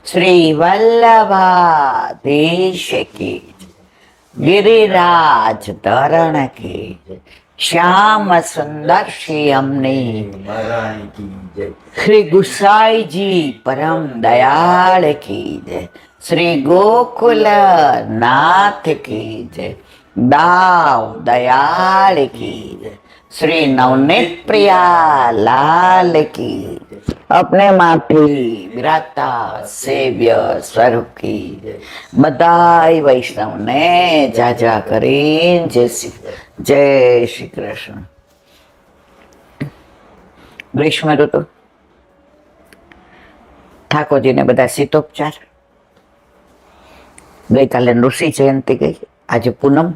શ્રી વલ્લભાધીશ કી જય. गिरिराज धरण की श्याम सुंदर श्री अमनी श्री गुसाई जी परम दयाल की जय. श्री गोकुल नाथ की जय. दाव दयाल की जय. श्री नवनीत प्रिया लाल की जय. अपने माथी विराता सेव्य સ્વરૂપ કી જય. બધાય વૈષ્ણવને જાજા કરીને જય શ્રી કૃષ્ણ. ગ્રીષ્મ ઋતુ, ઠાકોરજીને બધા શીતોપચાર. ગઈકાલે ઋષિ જયંતિ ગઈ, આજે પૂનમ,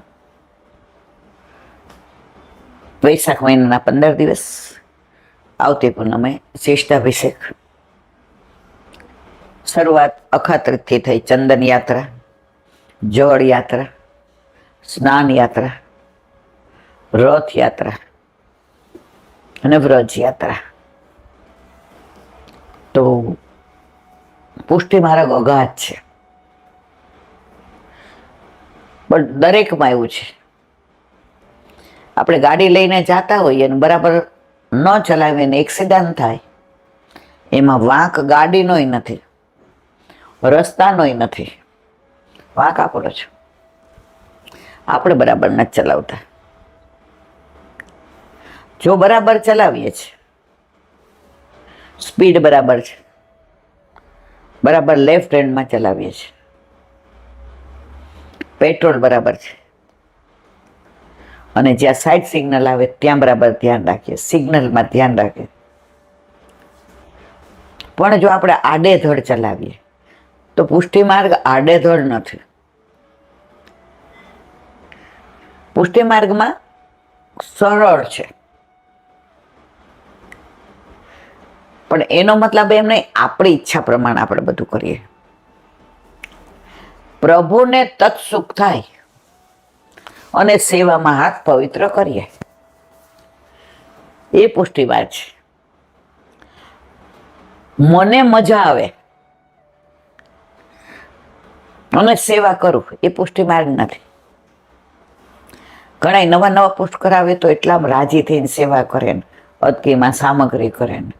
વૈશાખ મહિનાના 15 દિવસ, આવતી પૂનમે શિષ્ટાભિષેક. શરૂઆત અખાત્રીજથી થઈ. ચંદન યાત્રા, જળ યાત્રા, સ્નાન યાત્રા, રથ યાત્રા અને વ્રજ યાત્રા. તો પુષ્ટિ માર્ગ અગાધ છે, પણ દરેકમાં એવું છે. આપણે ગાડી લઈને જતા હોઈએ અને બરાબર ન ચલાવીએ ને એક્સિડન્ટ થાય, એમાં વાંક ગાડીનોય નથી, રસ્તાનોય નથી, વાંક આપણો છે. આપણે બરાબર નથી ચલાવતા. જો બરાબર ચલાવીએ છીએ, સ્પીડ બરાબર છે, બરાબર લેફ્ટ હેન્ડમાં ચલાવીએ છીએ, પેટ્રોલ બરાબર છે, અને જ્યાં સાઈડ સિગ્નલ આવે ત્યાં બરાબર ધ્યાન રાખીએ, સિગ્નલમાં ધ્યાન રાખીએ. પણ જો આપણે આડેધડ ચલાવીએ તો પુષ્ટિ માર્ગ આડેધડ નથી. પુષ્ટિ માર્ગમાં સરળ છે, પણ એનો મતલબ એમ નહીં આપણી ઈચ્છા પ્રમાણે આપણે બધું કરીએ. પ્રભુને તત્સુખ થાય અને સેવામાં હાથ પવિત્ર કરીએ, એ પુષ્ટિ માર્ગ છે. મને મજા આવે અને સેવા કરું, એ પુષ્ટિ માર્ગ નથી. ઘણા નવા પુષ્ટ કરાવે તો એટલા રાજી થઈને સેવા કરે ને, અદકીમાં સામગ્રી કરે ને,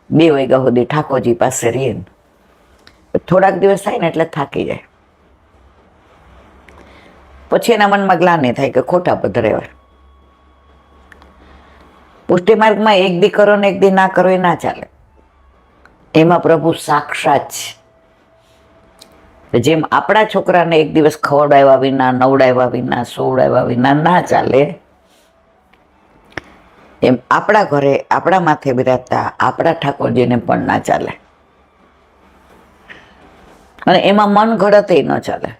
2 વાગ્યા સુધી ઠાકોરજી પાસે રહીએ ને, થોડાક દિવસ થાય ને એટલે થાકી જાય. પછી એના મનમાં ગ્લાનિ થાય કે ખોટા પધરાવ્યા. પુષ્ટિ માર્ગમાં એક દી કરો ને એક દી ના કરો એ ના ચાલે. એમાં પ્રભુ સાક્ષાત છે. જેમ આપણા છોકરાને એક દિવસ ખવડાવ્યા વિના, નવડાવ્યા વિના, સોવડાવ્યા વિના ના ચાલે, એમ આપણા ઘરે આપણા માથે બિરાજતા આપણા ઠાકોરજીને પણ ના ચાલે. અને એમાં મન ઘડતે ન ચાલે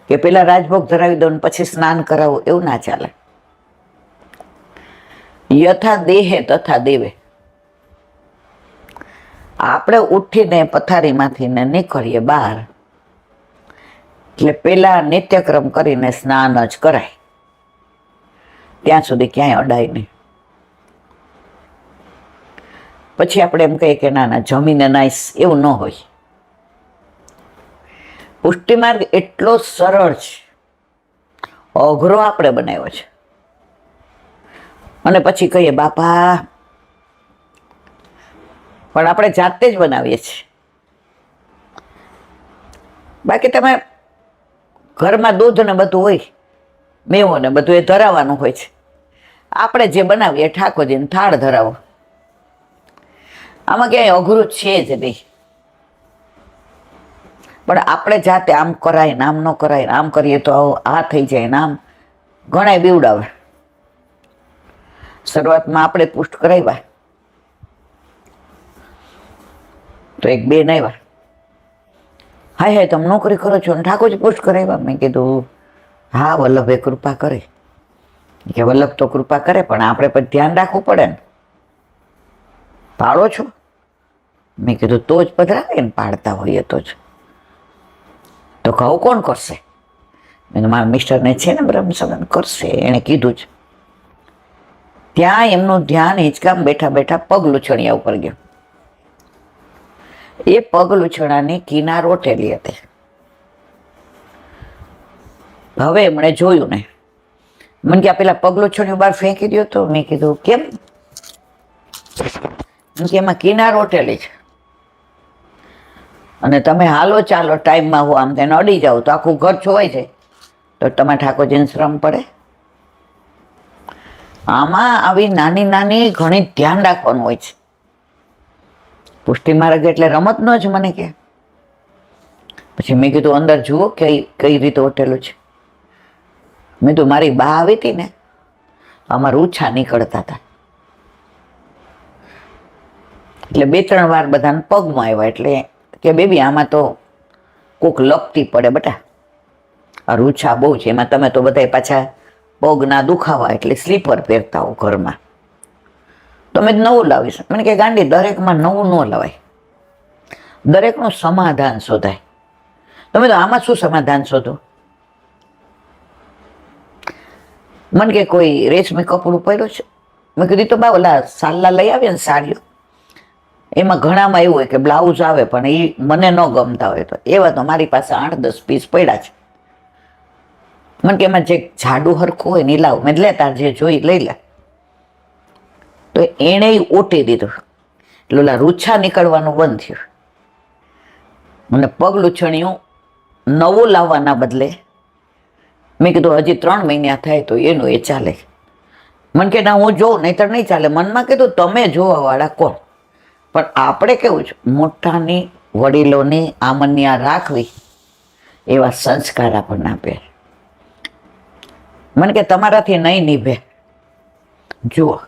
કે પેલા રાજભોગ ધરાવી દો ને પછી સ્નાન કરાવું, એવું ના ચાલે. યથા દેહે તથા દેવે. આપણે ઉઠીને પથારીમાંથી ને નીકળીએ બહાર એટલે પેલા નિત્યક્રમ કરીને સ્નાન જ કરાય, ત્યાં સુધી ક્યાંય અડાય નહીં. પછી આપણે એમ કહીએ કે ના ના જમીને નાઈશ, એવું ન હોય. પુષ્ટિ માર્ગ એટલો સરળ છે, અઘરો આપણે બનાવ્યો છે. અને પછી કહીએ બાપા, પણ આપણે જાતે જ બનાવીએ છીએ. બાકી તમે ઘરમાં દૂધ ને બધું હોય, મેવો ને બધું એ ધરાવવાનું હોય છે. આપણે જે બનાવીએ ઠાકોરજીને થાળ ધરાવો, આમાં ક્યાંય અઘરું છે જ નહીં. પણ આપણે જાતે આમ કરાય ને આમ ન કરાય ને આમ કરીએ તો આ થઈ જાય ને આમ ઘણાય બીવડાવે. શરૂઆતમાં આપણે પુષ્ટ કરાવ્યા તો એક બેન આવ્યા, હાય તમે નોકરી કરો છો ને ઠાકોરજી પુષ્ટ કરાવ્યા. મેં કીધું હા વલ્લભે કૃપા કરે. કે વલ્લભ તો કૃપા કરે પણ આપણે પણ ધ્યાન રાખવું પડે ને. પાડો છો? મેં કીધું તો જ પધરાવે ને, પાડતા હોઈએ તો જ. તો કહું કોણ કરશે? મેં મારા મિસ્ટરને છે ને બ્રહ્મ સંબંધ કરશે, એણે કીધું જ. ત્યાં એમનું ધ્યાન હિંચકામ બેઠા બેઠા પગ લૂછણિયા ઉપર ગયું. એ પગ લૂછણાની કિનાર ઓટેલી હતી. હવે એમણે જોયું ને, મને કે પેલા પગ લૂછણીઓ બહાર ફેંકી દો તો. મેં કીધું કેમ? કે એમાં કિનાર ઓટેલી છે અને તમે હાલો ચાલો ટાઈમમાં હો આમ તેને અડી જાઓ તો આખું ઘર છોવાઈ જાય, તો તમારે ઠાકોરજીને શ્રમ પડે. આમાં આવી નાની નાની ઘણી ધ્યાન રાખવાનું હોય છે. પુષ્ટિ માર્ગ એટલે રમત નો જ મને કે. પછી મેં કીધું અંદર જુઓ કઈ રીતે ઓટેલું છે. મેં તો મારી બા આવી હતી ને, આમાં રૂછા નીકળતા હતા એટલે 2-3 વાર બધાને પગમાં આવ્યા. એટલે કે બેબી આમાં તો કોક લપટી પડે બેટા, આ રૂછા બહુ છે. એમાં તમે તો બધા પાછા પગ ના દુખાવા એટલે સ્લીપર પહેરતા હો ઘરમાં, તમે જ નવું લાવીશ. મને કે ગાંડી દરેકમાં નવું ન લવાય, દરેકનું સમાધાન શોધાય. તમે તો આમાં શું સમાધાન શોધો? મને કે કોઈ રેશમી કપડું પહેર્યું છે. મેં કીધું તો બા ઓલા સાલ્લા લઈ આવ્યા ને સાડીઓ, એમાં ઘણામાં એવું હોય કે બ્લાઉઝ આવે પણ એ મને ન ગમતા હોય, તો એવા તો મારી પાસે 8-10 પીસ પડ્યા છે. મને કે એમાં જે જાડું હરખું હોય ને લાવ. મેં લે તાર જે જોઈ લઈ લે. તો એણે ઓટી દીધું એટલે ઓલા રૂછા નીકળવાનું બંધ થયું. મને પગ લૂછણિયું નવું લાવવાના બદલે મેં કીધું હજી 3 મહિના થાય તો એનું એ ચાલે. મને કે ના હું જોઉં નહીતર નહીં ચાલે. મનમાં કીધું તમે જોવા વાળા કોણ? પણ આપણે કેવું છે, મોટાની વડીલોની આમન્યા રાખવી એવા સંસ્કાર આપણને આપે. મને કે તમારાથી નહીં નીભે. જુઓ,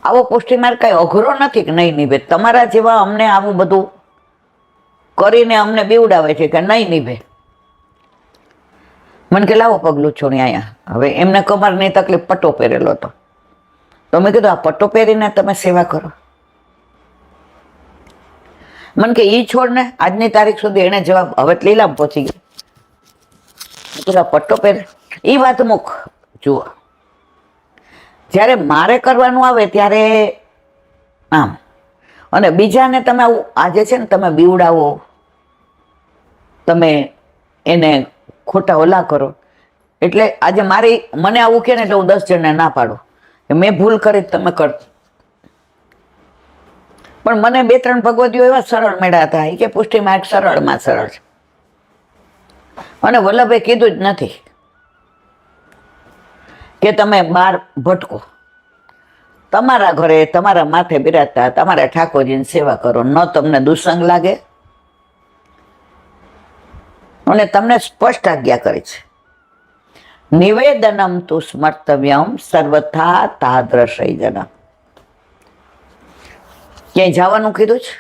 આવો પુષ્ટિ માર્ગ કઈ અઘરો નથી કે નહીં નીભે. તમારા જેવા અમને આવું બધું કરીને અમને બીવડાવે છે કે નહીં નીભે. મને કે લાવો પગલું છોડી અહીંયા. હવે એમને કમરની તકલીફ, પટ્ટો પહેરેલો હતો, તો મેં કીધું આ પટ્ટો પહેરીને તમે સેવા કરો. મને કે ઈ છોડ ને આજની તારીખ સુધી એને જવાબ હવે લીલામ પહોંચી ગયો. પટ્ટો પહેરે એ વાત મુક. જુઓ, જ્યારે મારે કરવાનું આવે ત્યારે આમ, અને બીજાને તમે આવું આજે છે ને તમે બીવડાવો, તમે એને ખોટા ઓલા કરો. એટલે આજે મને આવું કે ને એટલે હું 10 જણને ના પાડું. મેં ભૂલ કરી તમે કર. પણ મને 2-3 ભગવતીઓ એવા સરળ મળ્યા હતા કે પુષ્ટિ માર્ગ સરળમાં સરળ છે. અને વલ્લભે કીધું જ નથી કે તમે બહાર ભટકો. તમારા ઘરે તમારા માથે બિરાજતા તમારા ઠાકોરજીની સેવા કરો. ન તમને દુસંગ લાગે અને તમને સ્પષ્ટ આજ્ઞા કરી છે, નિવેદનમ તુ સ્મર્તવ્યમ સર્વથા તાદ્રશય જન. ક્યાંય જવાનું કીધું છે?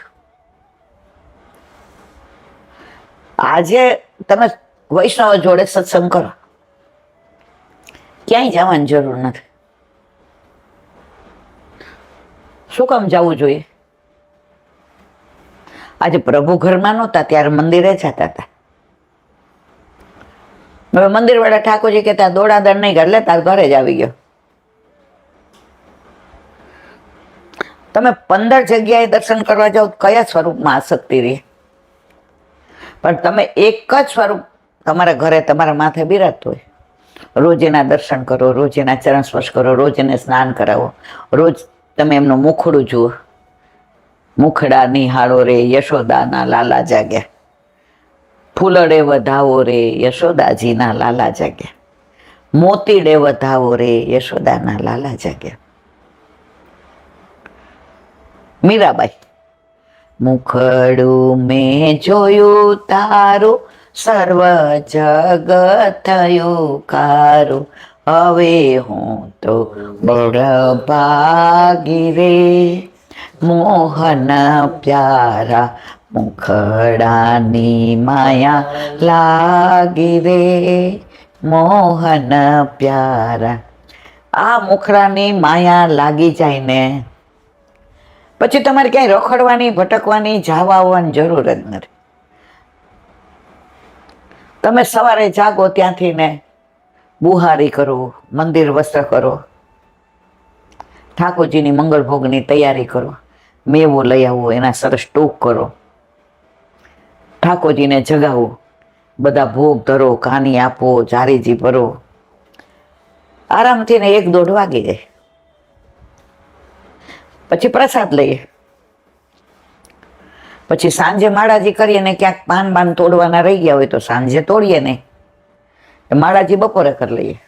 આજે તમે વૈષ્ણવ જોડે સત્સંગ કરો, ક્યાંય જવાની જરૂર નથી. શું કામ જવું જોઈએ? આજે પ્રભુ ઘરમાં નહોતા ત્યારે મંદિરે જતા હતા. હવે મંદિર વાળા ઠાકોરજી કહેતા દોડાદડ નહીં કરે, તાર ઘરે જ આવી ગયો. તમે 15 જગ્યાએ દર્શન કરવા જાઓ, કયા સ્વરૂપમાં આસક્તિ રહે? પણ તમે એક જ સ્વરૂપ તમારા ઘરે તમારા માથે બિરાજતું હોય. રોજ એના દર્શન કરો, રોજ એના ચરણ સ્પર્શ કરો, રોજ એને સ્નાન કરાવો, રોજ તમે એમનું મુખડું જુઓ. મુખડા નિહાળો રે યશોદાના લાલા જાગ્યા, ફૂલડે વધાવો રે યશોદાજીના લાલા જાગ્યા, મોતીડે વધાવો રે યશોદાના લાલા જાગ્યા. મીરાબાઈ, મુખડું મેં જોયું તારું, સર્વ જગ થયું કારું, હવે હું તો બળભાગી રે, મોહન પ્યારા મુખડાની માયા લાગી રે, મોહન પ્યારા. આ મુખડાની માયા લાગી જાય ને પછી તમારે ક્યાંય રખડવાની, ભટકવાની, જાવા આવવાની જરૂર જ નથી. તમે સવારે જાગો ત્યાંથી ને બુહારી કરો, મંદિર વસ્ત્ર કરો, ઠાકોરજીની મંગળ ભોગની તૈયારી કરો. મેવો લઈ આવો, એના સરસ ટોક કરો, ઠાકોરજીને જગાવો, બધા ભોગ ધરો, કાની આપો, જારીજી ભરો, આરામથી ને 1-1.5 વાગી જાય. પછી પ્રસાદ લઈએ. પછી સાંજે માળાજી કરીએ ને ક્યાંક પાન તોડવાના રહી ગયા હોય તો સાંજે તોડીએ નહીં, માળાજી બપોરે કરી લઈએ.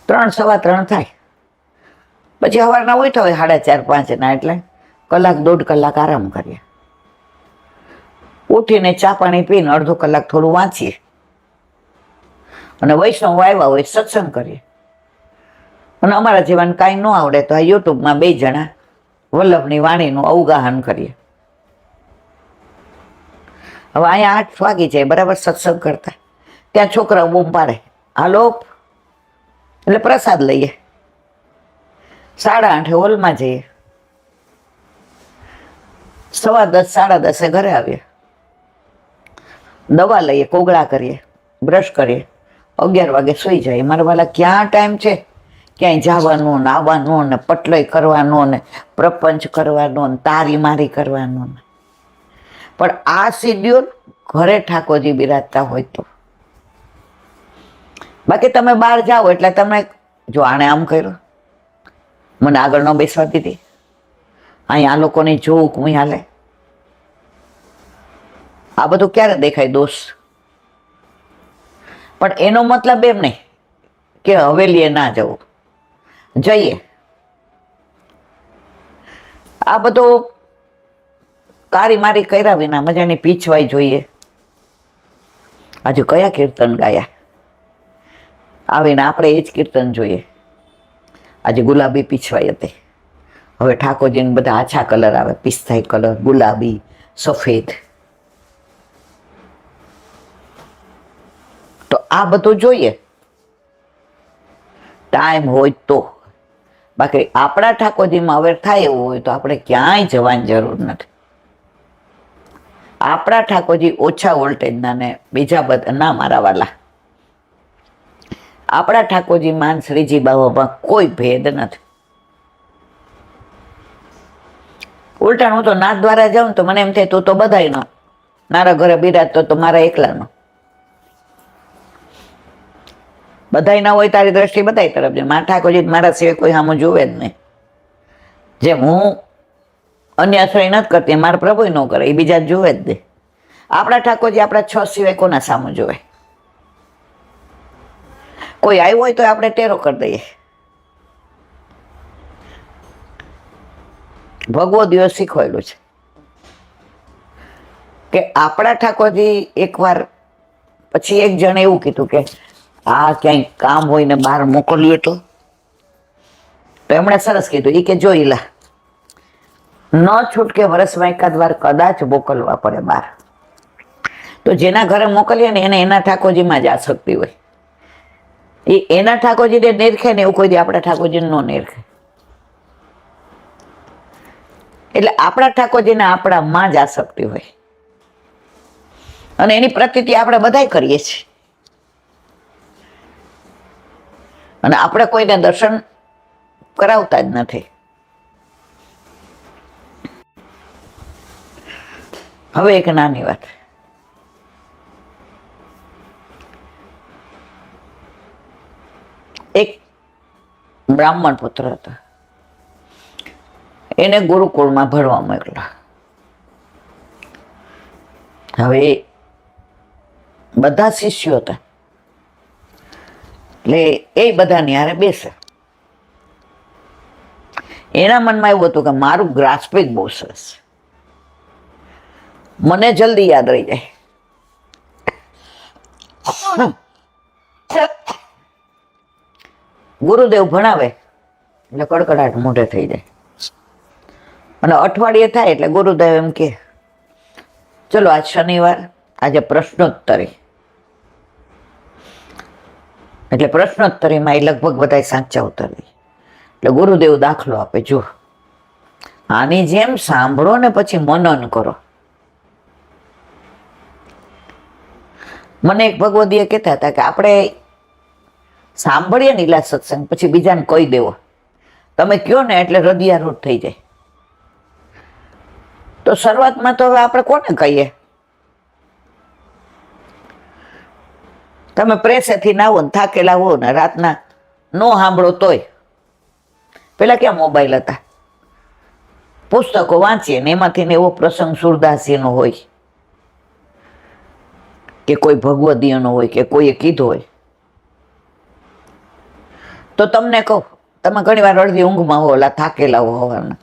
3, 3:15 થાય. પછી સવારના ઉઠ્યા હોય 4:30, 5 એટલે 1-1.5 કલાક આરામ કરીએ. ઉઠીને ચા પાણી પીને અડધો કલાક થોડું વાંચીએ અને વૈષ્ણવ આવ્યા હોય સત્સંગ કરીએ. અને અમારા જીવન કાંઈ ન આવડે તો આ યુટ્યુબમાં 2 જણા વલ્લભની વાણીનું અવગાહન કરીએ. હવે અહીંયા 8 વાગી જાય બરાબર સત્સંગ કરતા, ત્યાં છોકરાઓ બૂમ પાડે, હાલો, એટલે પ્રસાદ લઈએ. 8:30 હોલમાં જઈએ, 10:15, 10:30 ઘરે આવીએ. દવા લઈએ, કોગળા કરીએ, બ્રશ કરીએ, 11 વાગે સુઈ જાય. મારા વાલા ક્યાં ટાઈમ છે ક્યાંય જવાનો ને આવવાનો ને પટલય કરવાનો ને પ્રપંચ કરવાનો ને તારી મારી કરવાનો ને. પણ આ શિડ્યુલ ઘરે ઠાકોરજી બિરાજતા હોય તો. બાકી તમે બહાર જાઓ એટલે તમે જો આણે આમ કર્યું, મને આગળ ન બેસવા દીધી, અહીંયા આ લોકોની જોક હું હાલે, આ બધું ક્યારે દેખાય દોષ? પણ એનો મતલબ એમ નહીં કે હવેલીએ ના જવું, જઈએ. આ બધું કારી મારી કર્યા વિના મજાની પીછવાઈ જોઈએ. આજે કયા કીર્તન ગાયા, આવીને આપણે એ જ કીર્તન જોઈએ. આજે ગુલાબી પીછવાઈ હતી, હવે ઠાકોરજીને બધા આછા કલર આવે, પિસ્તાઈ કલર, ગુલાબી, સફેદ. તો આ બધું જોઈએ ટાઈમ હોય તો. બાકી આપણા ઠાકોરજીમાં હવે થાય એવું હોય તો આપણે ક્યાંય જવાની જરૂર નથી. આપણા ઠાકોરજી ઓછા વોલ્ટેજના ને બીજા બધા ના, મારા વાલા. આપણા ઠાકોરજી માન શ્રીજી બાબામાં કોઈ ભેદ નથી. ઉલટા હું તો નાથ દ્વારા જાઉં તો મને એમ થાય તું તો બધાય નો, મારા ઘરે બિરાજતો તો મારા એકલાનો. બધાય ના હોય તારી દ્રષ્ટિ બધાય તરફ છે. મારા ઠાકોરજી મારા સિવાય કોઈ સામું જોવે જ નહીં. જેમ હું અન્ય આશ્રય નથી કરતી, મારા પ્રભુ ન કરે, એ બીજા જોવે જ નહીં. આપણા ઠાકોરજી આપણા 6 સિવાય કોના સામું જોવે? કોઈ આવ્યો હોય તો આપણે ટેરો કરી દઈએ. ભગવો દિવસ શીખવાયેલું છે કે આપણા ઠાકોરજી એકવાર પછી એક જણ એવું કીધું કે આ ક્યાંય કામ હોય ને બહાર મોકલ્યું તો એમણે સરસ કીધું, એ કે જોઈ લા, ન છૂટકે વર્ષમાં 1 વાર કદાચ મોકલવા પડે બહાર, તો જેના ઘરે મોકલીએ ને એને એના ઠાકોરજીમાં જ આસક્તિ હોય. એ એના ઠાકોરજીને નિરખે ને એવું કોઈ દી આપણા ઠાકોરજીને ન નિરખે. એટલે આપણા ઠાકોરજીને આપણામાં જ આસક્તિ હોય અને એની પ્રતીતિ આપણે બધાય કરીએ છીએ. અને આપણે કોઈને દર્શન કરાવતા જ નથી. હવે એક નાની વાત, એક બ્રાહ્મણ પુત્ર હતો, એને ગુરુકુળમાં ભણવા મોકલ્યો. હવે બધા શિષ્યો હતા એટલે એ બધાની હારે બેસે. એના મનમાં એવું હતું કે મારું ગ્રાસ્પિંગ બહુ સરસ, મને જલ્દી યાદ રહી જાય. ગુરુદેવ ભણાવે એટલે કડકડાટ મોઢે થઈ જાય. અને અઠવાડિયે થાય એટલે ગુરુદેવ એમ કે ચલો આજ શનિવાર, આજે પ્રશ્નોત્તરી. એટલે પ્રશ્નોત્તરીમાં એ લગભગ બધા સાચા ઉત્તર દે. એટલે ગુરુદેવ દાખલો આપે, જો આની જેમ સાંભળો ને પછી મનન કરો. મને એક ભગવદીએ કહેતા હતા કે આપણે સાંભળીએ ને ઈલા સત્સંગ પછી બીજાને કહી દેવો. તમે કયો ને એટલે હૃદયારૂઢ થઈ જાય. તો શરૂઆતમાં તો હવે આપણે કોને કહીએ? તમે પ્રેસેથી નાવો ને થાકેલા હો ને રાતના નો સાંભળો તોય. પેલા ક્યાં મોબાઈલ હતા? પુસ્તકો વાંચીએ ને એમાંથી ને એવો પ્રસંગ સુરદાસીનો હોય કે કોઈ ભગવદીયનો હોય કે કોઈએ કીધો હોય. તો તમને કહું, તમે ઘણી વાર અડધી ઊંઘમાં હો, ઓલા થાકેલા હો હવારના,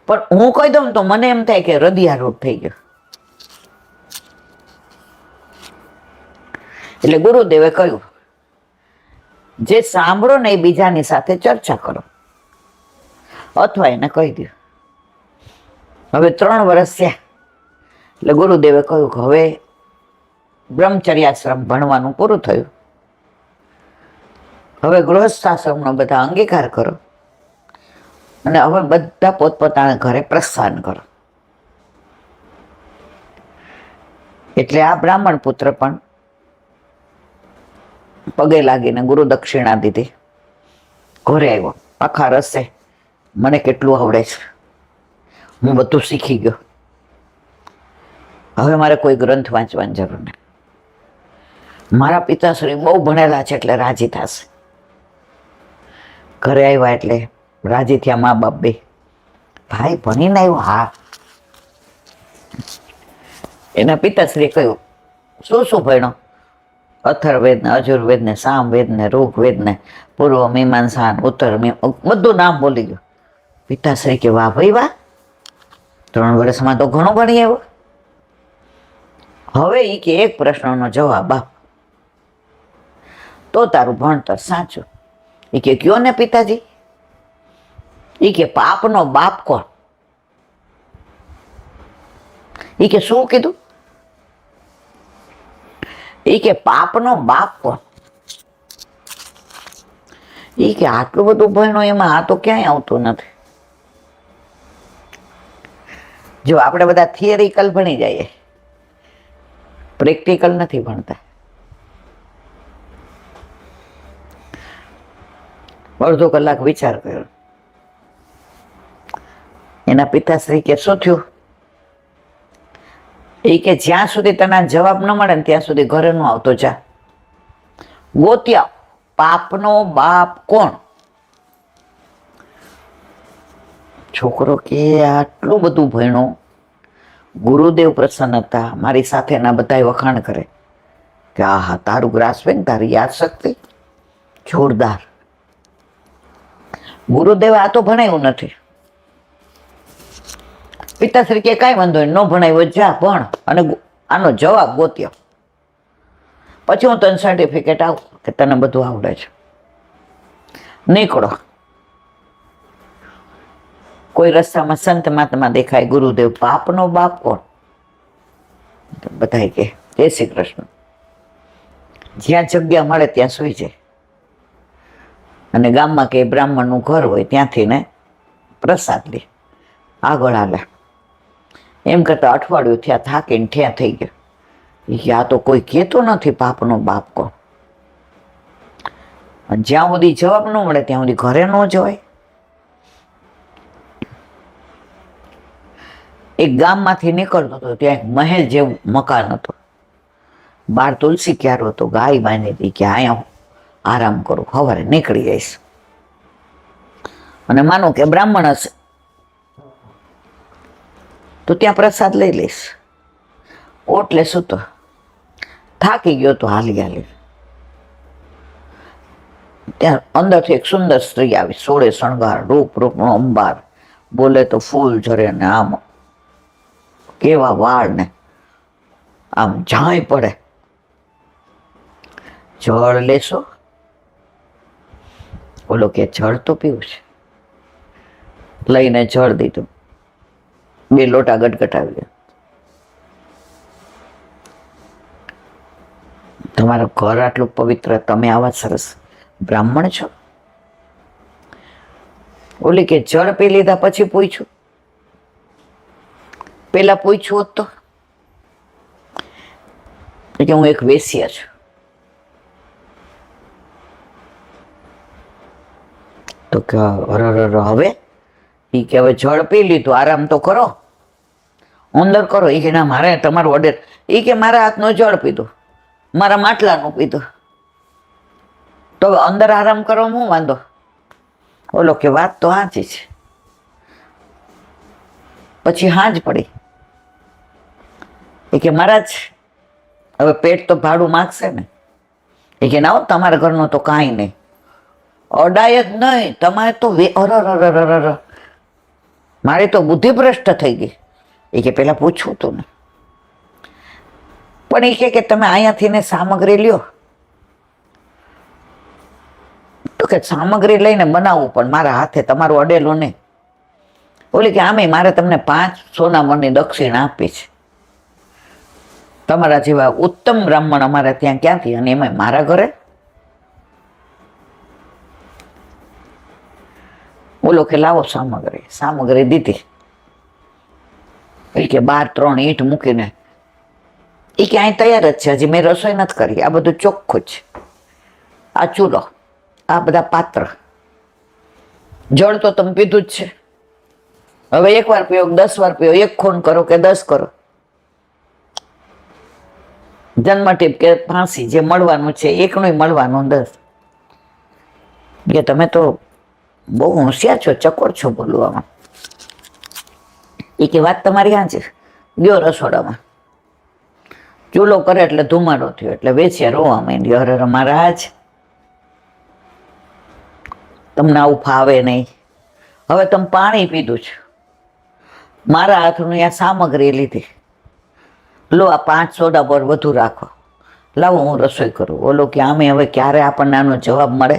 પણ હું કહી દઉં તો મને એમ થાય કે હૃદયારોગ થઈ ગયો. એટલે ગુરુદેવે કહ્યું, જે સાંભળો ને એ બીજાની સાથે ચર્ચા કરો, અથવા એને કહી દો. હવે 3 વર્ષ થયા એટલે ગુરુદેવે કહ્યું કે હવે બ્રહ્મચર્યાશ્રમ ભણવાનું પૂરું થયું, હવે ગૃહસ્થાશ્રમનો બધા અંગીકાર કરો અને હવે બધા પોતપોતાના ઘરે પ્રસ્થાન કરો. એટલે આ બ્રાહ્મણ પુત્ર પણ પગે લાગીને ગુરુ દક્ષિણા દીધી, ઘરે આવ્યો. આખા રસ્તે મને કેટલું આવડે છે, હું બધું શીખી ગયો, હવે મારે કોઈ ગ્રંથ વાંચવાની જરૂર નહીં. મારા પિતાશ્રી બહુ ભણેલા છે એટલે રાજી થશે. ઘરે આવ્યા એટલે રાજી થયા મા બાપ બે. ભાઈ ભણીને આવ્યો? હા. એના પિતાશ્રીએ કહ્યું, શું શું ભણ્યો? અથર્વવેદ ને અજુર્વેદ ને સામવેદ ને ઋગ્વેદ ને પૂર્વ મીમાંસા ઉત્તર બધું નામ બોલી ગયું. પિતાશ્રી કે વાહ ભાઈ વાહ, 3 વર્ષમાં તો ઘણું ભણી આવ્યો. હવે એ કે એક પ્રશ્નનો જવાબ આપ તો તારું ભણતર સાચું. એ કે કયો ને પિતાજી? એ કે પાપનો બાપ કોણ? એ કે શું કીધું? એ કે પાપનો બાપ કોણ? એ કે આટલું બધું ભણ્યો એમાં આ તો ક્યાંય આવતું નથી. જો આપણે બધા થિયરિકલ ભણી જઈએ, પ્રેક્ટિકલ નથી ભણતા. અડધો કલાક વિચાર કર્યો. એના પિતાશ્રી કે શું થયું? એ કે જ્યાં સુધી તને જવાબ ન મળે ને ત્યાં સુધી ઘરે ન આવતો, જા ગોત્યા પાપનો બાપ કોણ? છોકરો કે આટલું બધું ભણ્યો, ગુરુદેવ પ્રસન્ન હતા, મારી સાથેના બધા વખાણ કરે કે આહા તારું ગ્રાસ્પિંગ, તારી યાદશક્તિ જોરદાર. ગુરુદેવે આ તો ભણાયું નથી. પિતાશ્રી કે કાંઈ વાંધો નહીં, ન ભણાવ્યો જા ભણ અને આનો જવાબ ગોત્યો, પછી હું તને સર્ટિફિકેટ આવું કે તને બધું આવડે છે. નીકળો. કોઈ રસ્તામાં સંત મહાત્મા દેખાય, ગુરુદેવ પાપનો બાપ કોણ? બધા કે જય શ્રી કૃષ્ણ. જ્યાં જગ્યા મળે ત્યાં સુઈ જાય અને ગામમાં કે બ્રાહ્મણનું ઘર હોય ત્યાંથી ને પ્રસાદ લે, આગળ હાલે. એમ કરતા અઠવાડિયું થયા, થાકીને ઠ્યા થઈ ગયો. આ તો કોઈ કહેતો નથી પાપનો બાપ કોણ. જ્યાં સુધી જવાબ ન મળે ત્યાં સુધી ઘરે ન જવાય. એક ગામમાંથી નીકળતો હતો, ત્યાં એક મહેલ જેવું મકાન હતું. બાર તુલસી ક્યારો હતો, ગાય બાંધી હતી કે અહીંયા આરામ કરું, સવારે નીકળી જઈશ. અને માનો કે બ્રાહ્મણ હશે તો ત્યાં પ્રસાદ લઈ લઈશ. ઓટલે સૂતો, થાકી ગયો તો હાલી. ત્યાં અંદરથી એક સુંદર સ્ત્રી આવી, સોળે શણગાર, રૂપનો અંબાર, બોલે તો ફૂલ ઝરે ને આમ કેવા વાળ ને આમ ઝાંય પડે. જળ લેશો? બોલો કે જળ તો પીવું છે. લઈને જળ દીધું, 2 લોટા ગટગટાવી ગયા. તમારું ઘર આટલું પવિત્ર, તમે આવા સરસ બ્રાહ્મણ છો? ઓલી કે જળ પી લીધા પછી પૂછ્યું? પેલા પૂછ્યું હોત તો કે હું એક વેશ્યા છું. તો કે હવે? એ કે હવે જળ પી લીધું, આરામ તો કરો. અંદર કરો. એ કે ના મારે તમારું ઓર્ડર. એ કે મારા હાથનું જળ પીધું, મારા માટલાનું પીધું, તો હવે અંદર આરામ કરો હું વાંધો? બોલો કે વાત તો સાચી છે. પછી હાંજ પડી. એ કે મહારાજ હવે પેટ તો ભાડું માગશે ને. એ કે ના તમારા ઘરનું તો કાંઈ નહીં. અડાય જ નહીં તમારે તો અરર મારી તો બુદ્ધિ ભ્રષ્ટ થઈ ગઈ. એ કે પેલા પૂછવું તું ને. પણ એ કે તમે અહીંયાથી ને સામગ્રી લ્યો. તો કે સામગ્રી લઈને બનાવવું પણ મારા હાથે તમારું અડેલું નહીં. બોલી કે આમે મારે તમને 5 સોનામણની દક્ષિણા આપી છે. તમારા જેવા ઉત્તમ બ્રાહ્મણ અમારે ત્યાં ક્યાંથી, અને એમાં મારા ઘરે. બોલો કે લાવો સામગ્રી. સામગ્રી દીધી. એ કે 3 ઈંટ મૂકીને એ કે અહીં તૈયાર જ છે, હજી મેં રસોઈ નથી કરી. આ બધું ચોખ્ખું જ. આ ચૂલો, આ બધા પાત્ર, જળ તો તમે પીધું જ છે. હવે 1 વાર પીઓ 10 વાર પીઓ, 1 ખૂન કરો કે 10 કરો, જન્મટીપ કે ફાંસી જે મળવાનું છે 1નું મળવાનું 10. કે તમે તો બહુ હોશિયાર છો, ચકોર છો બોલવામાં. એ કે વાત તમારી સાચી. ગયો રસોડામાં, ચૂલો કરે એટલે ધુમાડો થયો એટલે વેચ્યા રોવા માંડ્યો. અરે મહારાજ તમને આવું ફાવે નહીં. હવે તમે પાણી પીધું છે, મારા હાથનું આ સામગ્રી લીધી, લો આ 5 સોડા પર વધુ રાખો, લાવો હું રસોઈ કરું. ઓલો કે આમે હવે ક્યારે આપણને આનો જવાબ મળે?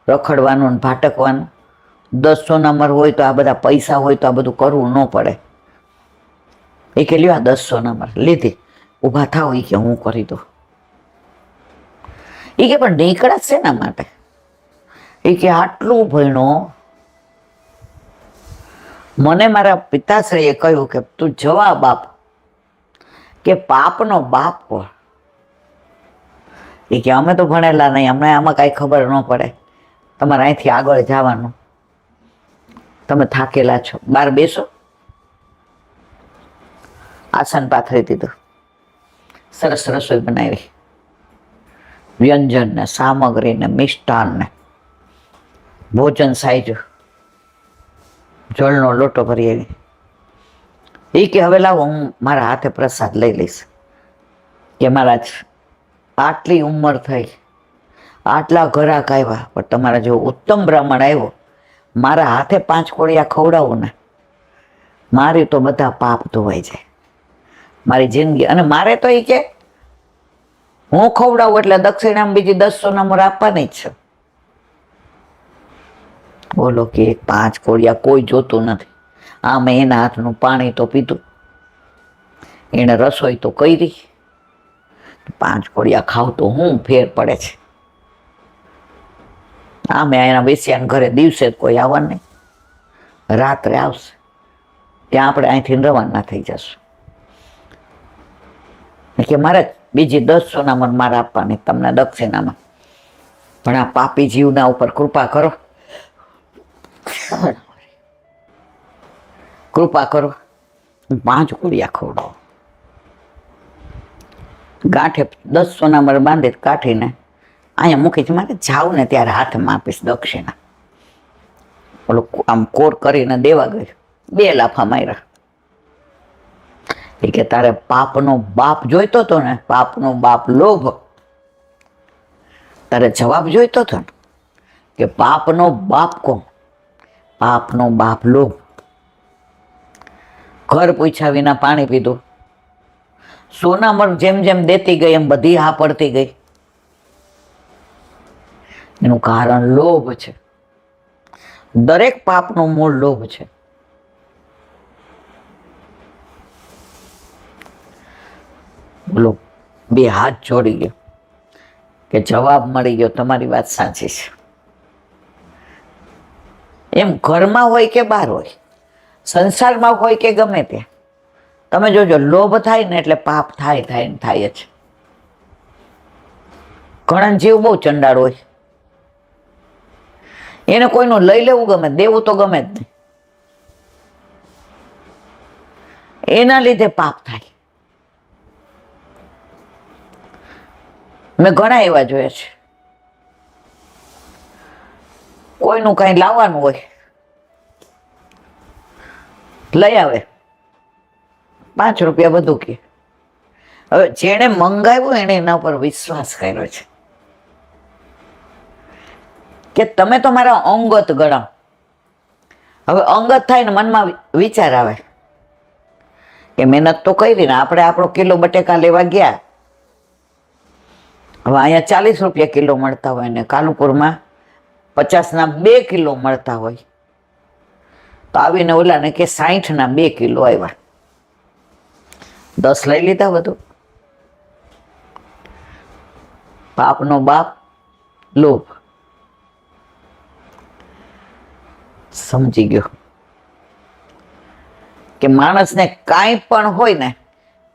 રખડવાનું ને ભાટકવાનું. 10 સોનામર હોય તો આ બધા પૈસા હોય તો આ બધું કરવું ન પડે. એ કે લ્યો આ 10 સોનામર લીધી, ઊભા થાવ. એ કે હું કરી દઉં. એ કે પણ નીકળા શેના માટે? એ કે આટલું ભણ્યો, મને મારા પિતાશ્રીએ કહ્યું કે તું જવાબ આપ કે પાપનો બાપ કોણ. એ કે અમે તો ભણેલા નહીં, અમને આમાં કાંઈ ખબર ન પડે. તમારે અહીંથી આગળ જવાનું, તમે થાકેલા છો, બહાર બેસો. આસન પાથરી દીધું, સરસ રસોઈ બનાવી, વ્યંજન ને સામગ્રી ને મિષ્ટાન ને ભોજન સાઈજો, જળનો લોટો ભરી આવી. એ કે હવે લાવો હું મારા હાથે પ્રસાદ લઈ લઈશ. કે મહારાજ આટલી ઉંમર થઈ, આટલા ઘરાક આવ્યા, પણ તમારા જેવો ઉત્તમ બ્રાહ્મણ આવ્યો, મારા હાથે 5 કોળિયા ખવડાવું ને, મારી તો બધા પાપ ધોવાઈ જાય, મારી જિંદગી. અને મારે તો એ કે હું ખવડાવું એટલે દક્ષિણામાં બીજી 10 સોનામર આપવાની જ છે. બોલો કે 5 કોળિયા કોઈ જોતું નથી. આમે એના હાથનું પાણી તો પીધું, એને રસોઈ તો કરી, 5 કોળિયા ખાવ તો હું ફેર પડે છે? આમે એના વેશ્યાના ઘરે દિવસે જ કોઈ આવવાનું નહીં, રાત્રે આવશે, ત્યાં આપણે અહીંથી રવાના થઈ જશું. કે મારે બીજી 10 સોનામર મારે આપવાની તમને દક્ષિણામાં, પણ આ પાપી જીવના ઉપર કૃપા કરો, કૃપા કરો, હું 5 કોળિયા ખવડાવું. ગાંઠે 10 સોનામર બાંધી કાઢીને અહીંયા મૂકી છે. મારે જાઉં ને ત્યારે હાથમાં આપીશ દક્ષિણા. ઓલો આમ કોર કરીને દેવા ગયો, 2 લાફા માર્યા. એ કે તારે પાપનો બાપ જોઈતો હતો ને, પાપનો બાપ લોભ. તારે જવાબ જોઈતો હતો ને કે પાપનો બાપ કોણ? પાપનો બાપ લોભ. ઘર પૂછ્યા વિના પાણી પીધું. સોનામર જેમ જેમ દેતી ગઈ એમ બધી હા પડતી ગઈ. એનું કારણ લોભ છે. દરેક પાપનું મૂળ લોભ છે. બોલો 2 હાથ જોડી ગયો કે જવાબ મળી ગયો, તમારી વાત સાચી છે. એમ ઘરમાં હોય કે બહાર હોય, સંસારમાં હોય કે ગમે ત્યાં, તમે જોજો લોભ થાય ને એટલે પાપ થાય ને થાય જ. ઘણા જીવ બહુ ચંડાળ હોય, એને કોઈનું લઈ લેવું ગમે, દેવું તો ગમે જ નહીં. એના લીધે પાપ થાય. મેં ઘણા એવા જોયા છે. કોઈનું કઈ લાવવાનું હોય, લઈ આવે, 5 રૂપિયા બધું કે. હવે જેને મંગાવ્યું એને એના પર વિશ્વાસ કર્યો છે કે તમે તો મારા અંગત ગણાવ. હવે અંગત થાય ને મનમાં વિચાર આવે કે મહેનત તો કરી ને આપણે આપણો કિલો બટેકા લેવા ગયા. હવે અહીંયા 40 રૂપિયા કિલો મળતા હોય ને કાલુપુરમાં 50ના 2 કિલો મળતા હોય, તો આવીને ઓલાને કે 60ના 2 કિલો આવ્યા, 10 લઈ લીધા બધું. પાપનો બાપ લોભ. સમજી ગયો કે માણસને કાંઈ પણ હોય ને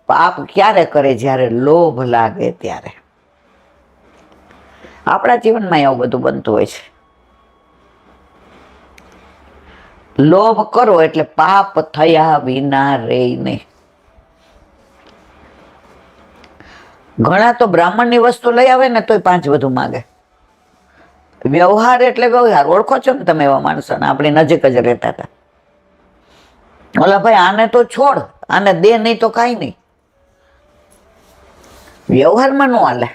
પાપ ક્યારે કરે? જ્યારે લોભ લાગે ત્યારે. આપણા જીવનમાં એવું બધું બનતું હોય છે. લોભ કરો એટલે પાપ થયા વિના રે નહીં. ઘણા તો બ્રાહ્મણની વસ્તુ લઈ આવે ને તોય 5 વધુ માંગે. વ્યવહાર એટલે વ્યવહાર. ઓળખો છો ને તમે એવા માણસોને? આપણી નજીક જ રહેતા હતા. ઓલા ભાઈ આને તો છોડ, આને દે નહીં તો કાંઈ નહીં. વ્યવહારમાં ન હાલે.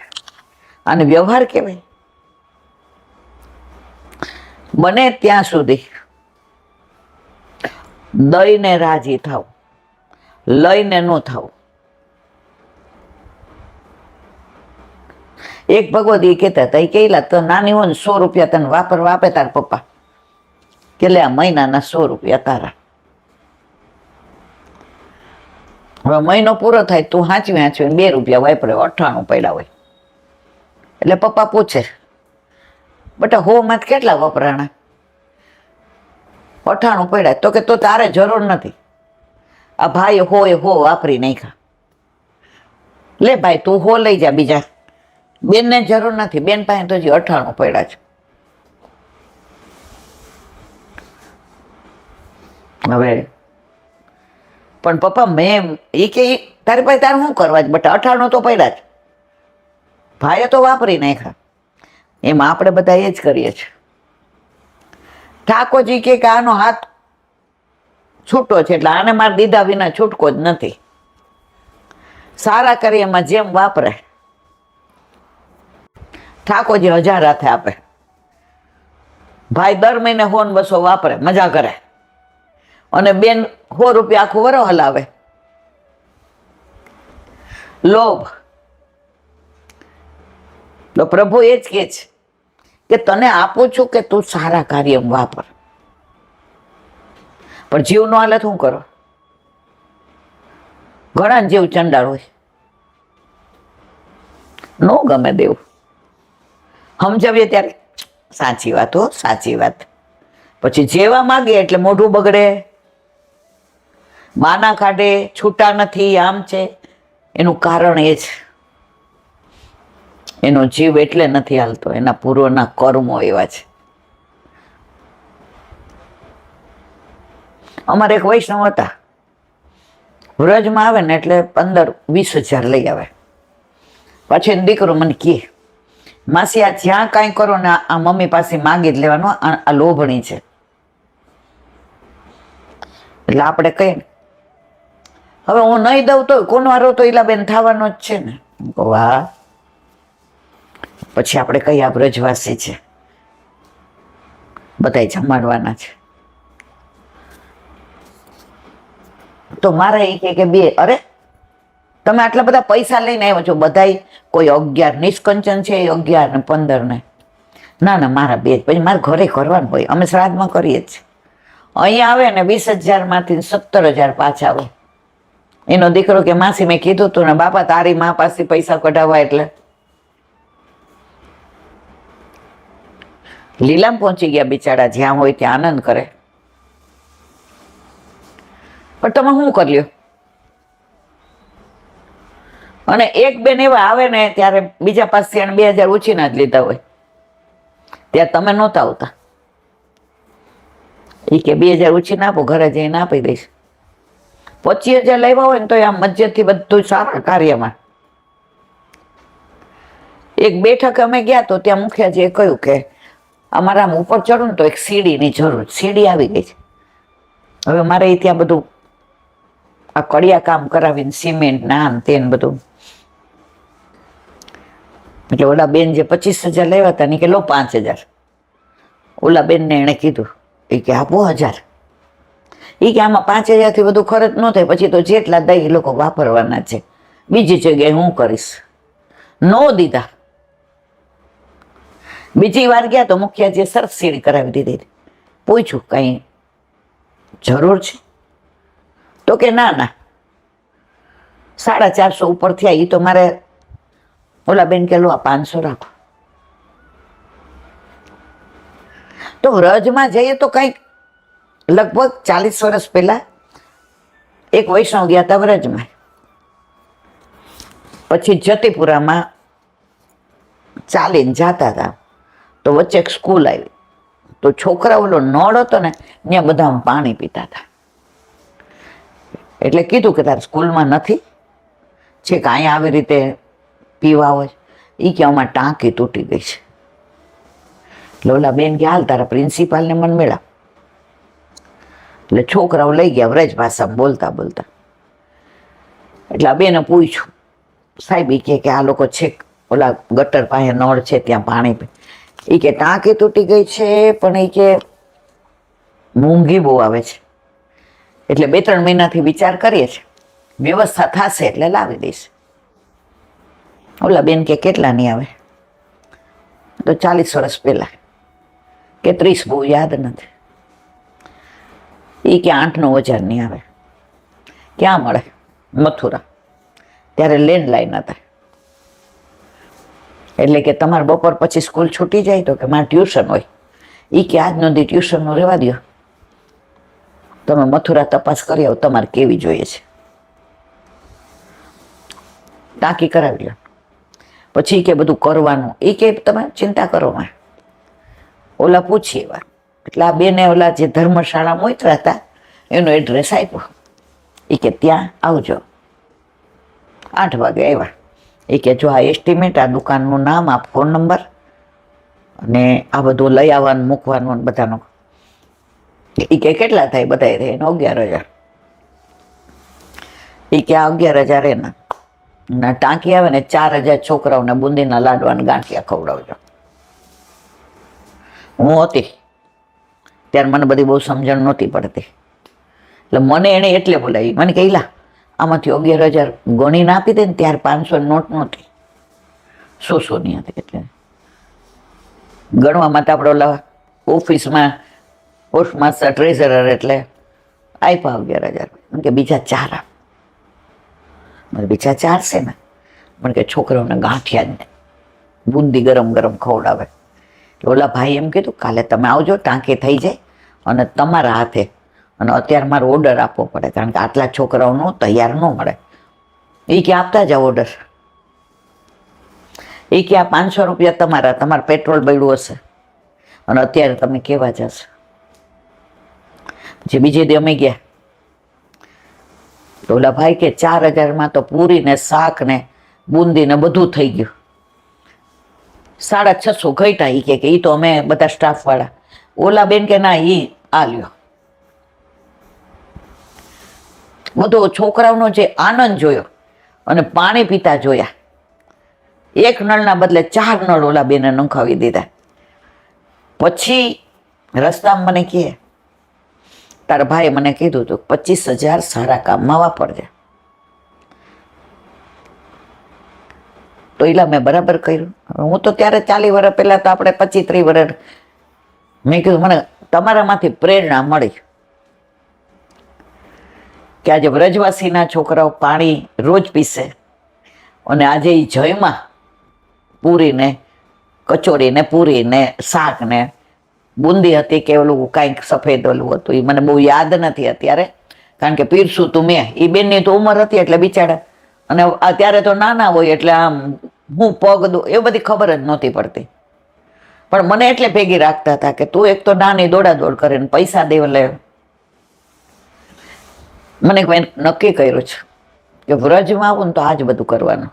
આને વ્યવહાર કહેવાય. બને ત્યાં સુધી દઈને રાજી થાવ, લઈને ન થાવ. એક ભગવત એ કહેતા હતા, એ કહેલા તો નાની હોય ને 100 રૂપિયા તને વાપરવા આપે તાર પપ્પા, કે લે આ મહિનાના 100 રૂપિયા તારા. હવે મહિનો પૂરો થાય તું હાંચવી 2 રૂપિયા વાપરે, 98 પડ્યા હોય. એટલે પપ્પા પૂછે, બેટા હો માં કેટલા વપરાણા? 98 પડ્યા. તો કે તો તારે જરૂર નથી, આ ભાઈ હો વાપરી નાખ્યા. લે ભાઈ તું હો લઈ જા બીજા. બેનને જરૂર નથી, બેન પાસે તો હજી 98 પડ્યા છે. હવે પણ પપ્પા મેં એ કે તારી પાસે તારે શું કરવા જ બેટા? 98 તો પડ્યા જ, ભાઈએ તો વાપરી નાખ્યા. એમાં આપણે બધા એ જ કરીએ છીએ. ઠાકોરજી કે આનો હાથ છૂટો છે એટલે આને મારે દીધા વિના છૂટકો જ નથી. સારા કરીએ એમાં જેમ વાપરે. ઠાકોરજી 1000 હાથે આપે, ભાઈ દર મહિને 100 ને 200 વાપરે, મજા કરે, અને બેન 100 રૂપિયા આખું વરો હલાવે. લોભ. તો પ્રભુ એ જ કહે છે કે તને આપું છું કે તું સારા કાર્યમાં વાપર, પણ જીવ નો હાલત શું કરો? ઘણા જીવ ચંડાળ હોય, નો ગમે દેવું. સમજાવીએ ત્યારે સાચી વાત હો, સાચી વાત. પછી જેવા માગે એટલે મોઢું બગડે, માના કાઢે, છૂટા નથી, આમ છે. એનું કારણ એ છે એનો જીવ એટલે નથી હાલતો, એના પૂર્વના કર્મો એવા છે. અમારે એક વૈષ્ણવ હતા, વ્રજમાં આવે ને એટલે 15-20 હજાર લઈ આવે. પછી દીકરો મને કહે, માસી આ જ્યાં કાંઈ કરો ને આ મમ્મી પાસે માગી જ લેવાનું, આ લોભણી છે. એટલે આપણે કહીએ હવે હું નહીં દઉં તો કોનો હારો તો ઈલાબેન થવાનો જ છે ને. વાહ. પછી આપણે કઈ આ બ્રજવાસી છે, બધા જમાડવાના છે. તો મારે એ કે 2, અરે તમે આટલા બધા પૈસા લઈને આવ્યો છો, બધા કોઈ 11 નિષ્કંચન છે, 11 ને 15 ને. ના ના મારા 2 જ. પછી મારે ઘરે કરવાનું હોય, અમે શ્રાદ્ધમાં કરીએ જ. અહીંયા આવે ને 20,000 માંથી 17,000 પાછા આવે. એનો દીકરો કે માસી મેં કીધું તું ને બાપા તારી મા પાસે પૈસા કઢાવવા એટલે લીલામ પહોંચી ગયા બિચારા, જ્યાં હોય ત્યાં આનંદ કરે. પણ તમે શું કર્યું? અને એક બેન એવા આવે ને ત્યારે બીજા પાસે 2,000 ઉછીના જ લીધા હોય, ત્યાં તમે નહોતા આવતા. એ કે 2,000 ઉછીના આપો, ઘરે જઈને આપી દઈશ. 25,000 લેવા હોય ને તો આમ મસ્જિદથી બધું સારા કાર્યમાં. એક બેઠક અમે ગયા તો ત્યાં મુખિયાજીએ કહ્યું કે અમારે આમ ઉપર ચડવું ને તો એક સીડીની જરૂર. સીડી આવી ગઈ છે. હવે મારે ત્યાં બધું આ કડિયા કામ કરાવીને સિમેન્ટ ને આમ તેન બધું. એટલે ઓલા બેન જે 25,000 લેવા હતા ને કે લો 5,000. ઓલા બેનને એણે કીધું એ કે આપો 1,000. એ કે આમાં 5,000 થી બધું ખર્ચ ન થાય, પછી તો જેટલા દઈ એ લોકો વાપરવાના છે, બીજી જગ્યાએ હું કરીશ. નો દીધા. બીજી વાર ગયા તો મુખિયાજીએ સરસ સીડી કરાવી દીધી. પૂછ્યું કઈ જરૂર છે તો કે ના ના 450 ઉપર થયા. એ તો મારે ઓલા બેન કે લો આ 500 રાખો. તો વ્રજમાં જઈએ તો કંઈક લગભગ 40 વર્ષ પહેલા એક વૈષ્ણવ ગયા હતા વ્રજમાં. પછી જતીપુરામાં ચાલીને જતા હતા તો વચ્ચે એક સ્કૂલ આવી. તો છોકરા ઓલો નળ હતો ને ત્યાં બધા પાણી પીતા હતા. એટલે કીધું કે તારે સ્કૂલમાં નથી છે કે અહીંયા આવી રીતે પીવા હોય? એ કે આમાં ટાંકી તૂટી ગઈ છે. લોલા બેન કે હાલ તારા પ્રિન્સિપાલને મન મેળા. એટલે છોકરાઓ લઈ ગયા વ્રજ ભાષામાં બોલતા બોલતા. એટલે આ બેને પૂછ્યું સાહેબ એ કે આ લોકો છેક ઓલા ગટર પાસે નળ છે ત્યાં પાણી પી. એ કે ટાંકી તૂટી ગઈ છે પણ એ કે મોંઘી બહુ આવે છે, એટલે 2-3 મહિનાથી વિચાર કરીએ છીએ, વ્યવસ્થા થશે એટલે લાવી દઈશ. ઓલા બેન કે કેટલાની આવે? તો 40 વર્ષ પહેલા કે 30, બહુ યાદ નથી. એ કે 8-9 હજારની આવે. ક્યાં મળે? મથુરા. ત્યારે લેન્ડલાઈન હતા. એટલે કે તમારે બપોર પછી સ્કૂલ છૂટી જાય તો કે મારે ટ્યુશન હોય. એ કે આજ દી ટ્યુશનનું રહેવા દો, તમે મથુરા તપાસ કરી આવો, તમારે કેવી જોઈએ છે. ટાંકી કરાવી લો. પછી કે બધું કરવાનું એ કે તમે ચિંતા કરો માં. ઓલા પૂછીએ વાત. એટલે આ બેને ઓલા જે ધર્મશાળા મોકલ્યા હતા એનો એડ્રેસ આપ્યો. એ કે ત્યાં આવજો. 8 વાગે આવ્યા. એ કે જો આ એસ્ટિમેટ, આ દુકાનનું નામ, આ ફોન નંબર અને આ બધું લઈ આવવાનું મૂકવાનું બધાનું. એ કે કેટલા થાય? બધા રહે 11,000. એ કે આ 11,000 એના ના ટાંકી આવે ને 4,000 છોકરાઓને બુંદીના લાડવાના ગાંઠિયા ખવડાવજો. હું હતી ત્યારે મને બધી બહુ સમજણ નહોતી પડતી, એટલે મને એને એટલે બોલાવી. મને કહેલા આમાંથી 11,000 ગણીને આપી દે ને. ત્યારે 500 નોટ નહોતી, 100-100ની હતી. એટલે ગણવામાં તો આપણે ઓલા ઓફિસમાં પોસ્ટમાસ્ટર ટ્રેઝરર એટલે આપ્યા 11,000. કે બીજા 4 આપ. બીજા 4 છે ને? પણ કે છોકરાઓને ગાંઠિયા જ ને બુંદી ગરમ ગરમ ખવડાવે. ઓલા ભાઈ એમ કીધું કાલે તમે આવજો, ટાંકી થઈ જાય અને તમારા હાથે. અને અત્યારે મારો ઓર્ડર આપવો પડે કારણ કે આટલા છોકરાઓનો તૈયાર ન મળે. એ કે આપતા જાઓ ઓર્ડર. એ કે આ 500 રૂપિયા તમારા, તમારે પેટ્રોલ બળ્યું હશે અને અત્યારે તમે કેવા જશો. જે બીજે દી અમે ગયા તો ઓલા ભાઈ કે 4,000માં તો પૂરી ને શાક ને બુંદી ને બધું થઈ ગયું. 650 ઘટ્યા. એ કે એ તો અમે બધા સ્ટાફ વાળા. ઓલા બેન કે ના એ આ લ્યો. બધો છોકરાઓનો જે આનંદ જોયો અને પાણી પીતા જોયા. એક નળના બદલે 4 નળ ઓલા બેને નંખાવી દીધા. પછી રસ્તામાં મને કહે તારા ભાઈએ મને કીધું હતું 25,000 સારા કામમાં વાપરજે. તો એલા મેં બરાબર કર્યું. હું તો ત્યારે 40 વર્ષ પહેલા તો આપણે 25-30 વર્ષ. મેં કીધું મને તમારામાંથી પ્રેરણા મળી કે આજે વ્રજવાસીના છોકરાઓ પાણી રોજ પીશે અને આજે એ જયમાં પૂરીને કચોરીને પૂરીને શાકને બુંદી હતી કે ઓલું કાંઈક સફેદ ઓલું હતું. એ મને બહુ યાદ નથી અત્યારે કારણ કે પીરસું તું મેં. એ બેનની તો ઉંમર હતી એટલે બિચારા, અને અત્યારે તો નાના હોય એટલે આમ હું પગ દઉં એ બધી ખબર જ નહોતી પડતી. પણ મને એટલે ભેગી રાખતા હતા કે તું એક તો નાની દોડા દોડ કરે ને પૈસા દેવા લે. મને મેં નક્કી કર્યું છે કે વ્રજમાં આવું ને તો આ જ બધું કરવાનું.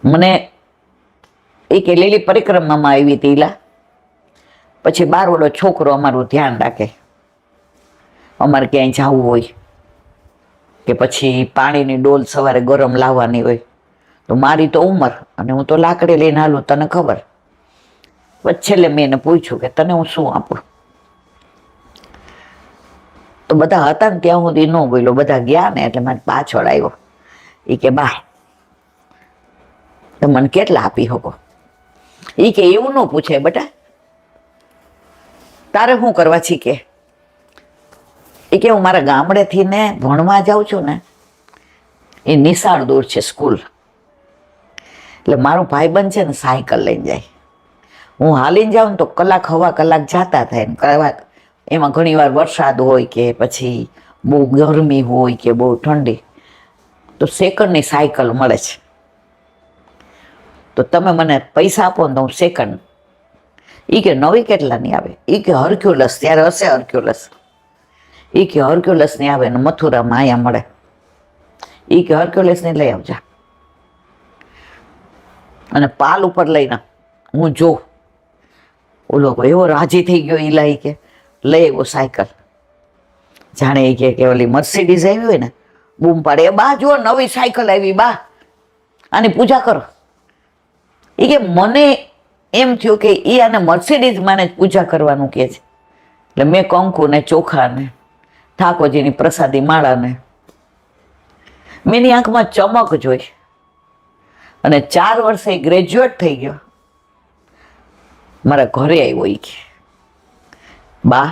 મને એ કે લીલી પરિક્રમામાં આવી હતી ઈલા, પછી બારવડો છોકરો અમારું ધ્યાન રાખે, અમારે ક્યાંય જવું હોય કે પછી પાણીની ડોલ સવારે ગરમ લાવવાની હોય, તો મારી તો ઉંમર અને હું તો લાકડી લઈને હાલું, તને ખબર. પછી છેલ્લે મેં એને પૂછ્યું કે તને હું શું આપું? તો બધા હતા ને ત્યાં સુધી ન બોલ્યો, બધા ગયા ને એટલે મારી પાછળ આવ્યો. એ કે બા તો મને કેટલા આપી શકો? એ કે એવું ન પૂછે બેટા, તારે શું કરવા છી કે? એ કે હું મારા ગામડેથી ને ભણવા જાઉં છું ને, એ નિશાળ દૂર છે સ્કૂલ, એટલે મારો ભાઈબંધ છે ને સાયકલ લઈને જાય, હું હાલીને જાઉં ને તો કલાક હવા કલાક જાતા થાય ને કલાક, એમાં ઘણી વાર વરસાદ હોય કે પછી બહુ ગરમી હોય કે બહુ ઠંડી, તો સેકન્ડની સાયકલ મળે છે. તો તમે મને પૈસા આપો ને તો હું સેકન્ડ. એ કે નવી કેટલાની આવે? એ કે હર્ક્યુલસ, ત્યારે હશે હર્ક્યુલસ. એ કે હર્ક્યુલસ ની આવે ને મથુરામાં અહીંયા મળે. એ કે હર્ક્યુલસ ને લઈ આવજા. અને પાલ ઉપર લઈને હું જોઉં, ઓલો એવો રાજી થઈ ગયો. ઈલા ઈ કે લઈ આવ્યો સાયકલ, જાણે એ કે ઓલી મર્સિડીઝ આવી હોય ને, બૂમ પાડે, એ બા જો નવી સાયકલ આવી, બા આની પૂજા કરો. એ કે મને એમ થયું કે એ આને મર્સિડીઝ માને પૂજા કરવાનું કહે છે. એટલે મેં કંકુ ને ચોખા ને ઠાકોરજીની પ્રસાદી માળા ને મેં એની આંખમાં ચમક જોઈ. અને 4 વર્ષે ગ્રેજ્યુએટ થઈ ગયો, મારા ઘરે આવ્યો. એ કે બા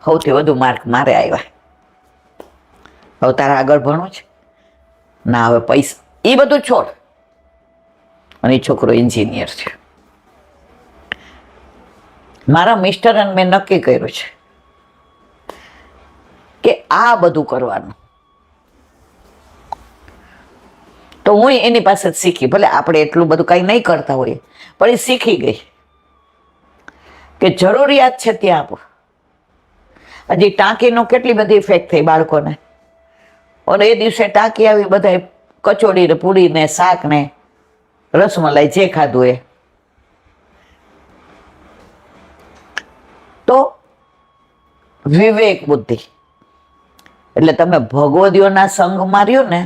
સૌથી વધુ માર્ક મારે આવ્યા, હવે તારે આગળ ભણવું છે? ના, હવે પૈસા એ બધું છોડ. અને એ છોકરો એન્જિનિયર છે. મારા મિસ્ટર અને મેં નક્કી કર્યું છે કે આ બધું કરવાનું. તો હું એની પાસે જ શીખી, ભલે આપણે એટલું બધું કઈ નહીં કરતા હોઈએ, પણ એ શીખી ગઈ કે જરૂરિયાત છે ત્યાં આપો. હજી ટાંકીનો કેટલી બધી ઇફેક્ટ થઈ બાળકોને. અને એ દિવસે ટાંકી આવી, બધા કચોડી ને પૂરી ને શાક ને રસમલાઈ જે ખાધું એ. તો વિવેક બુદ્ધિ એટલે તમે ભગવદીઓના સંગ માર્યો ને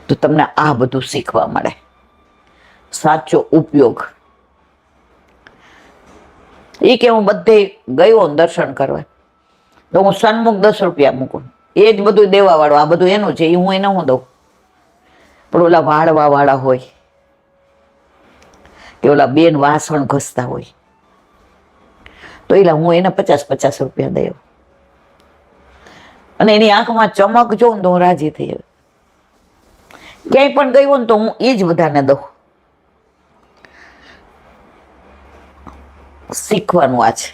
તો તમને આ બધું શીખવા મળે. સાચો ઉપયોગ. એ કે હું બધે ગયો દર્શન કરવા, તો હું સન્મુખ 10 રૂપિયા મૂકું, એ જ બધું દેવા વાળું, આ બધું એનું છે, એ હું એને હું દઉં. પણ ઓલા વાળવા વાળા હોય કે ઓલા બેન વાસણ ઘસતા હોય, તો એલા હું એને 50 રૂપિયા દઉં. અને એની આંખમાં ચમક જોઉં તો હું રાજી થઈ જાઉં. ક્યાંય પણ ગઈ હોય ને તો હું એ જ બધાને દઉં. શીખવાનું આ છે.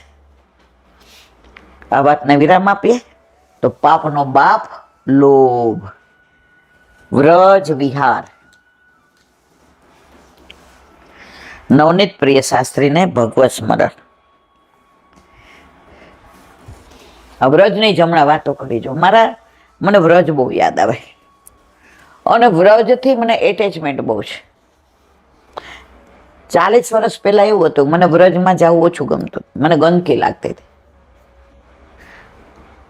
આ વાતને વિરામ આપીએ તો પાપનો બાપ લોભ. વ્રજ વિહાર. નવનીત પ્રિય શાસ્ત્રીને ભગવત સ્મરણ. આ વ્રજની જ હમણાં વાતો કરી જો. મને વ્રજ બહુ યાદ આવે અને વ્રજથી મને એટેચમેન્ટ બહુ છે. 40 વર્ષ પહેલા એવું હતું, મને વ્રજમાં જવું ઓછું ગમતું, મને ગંદકી લાગતી હતી.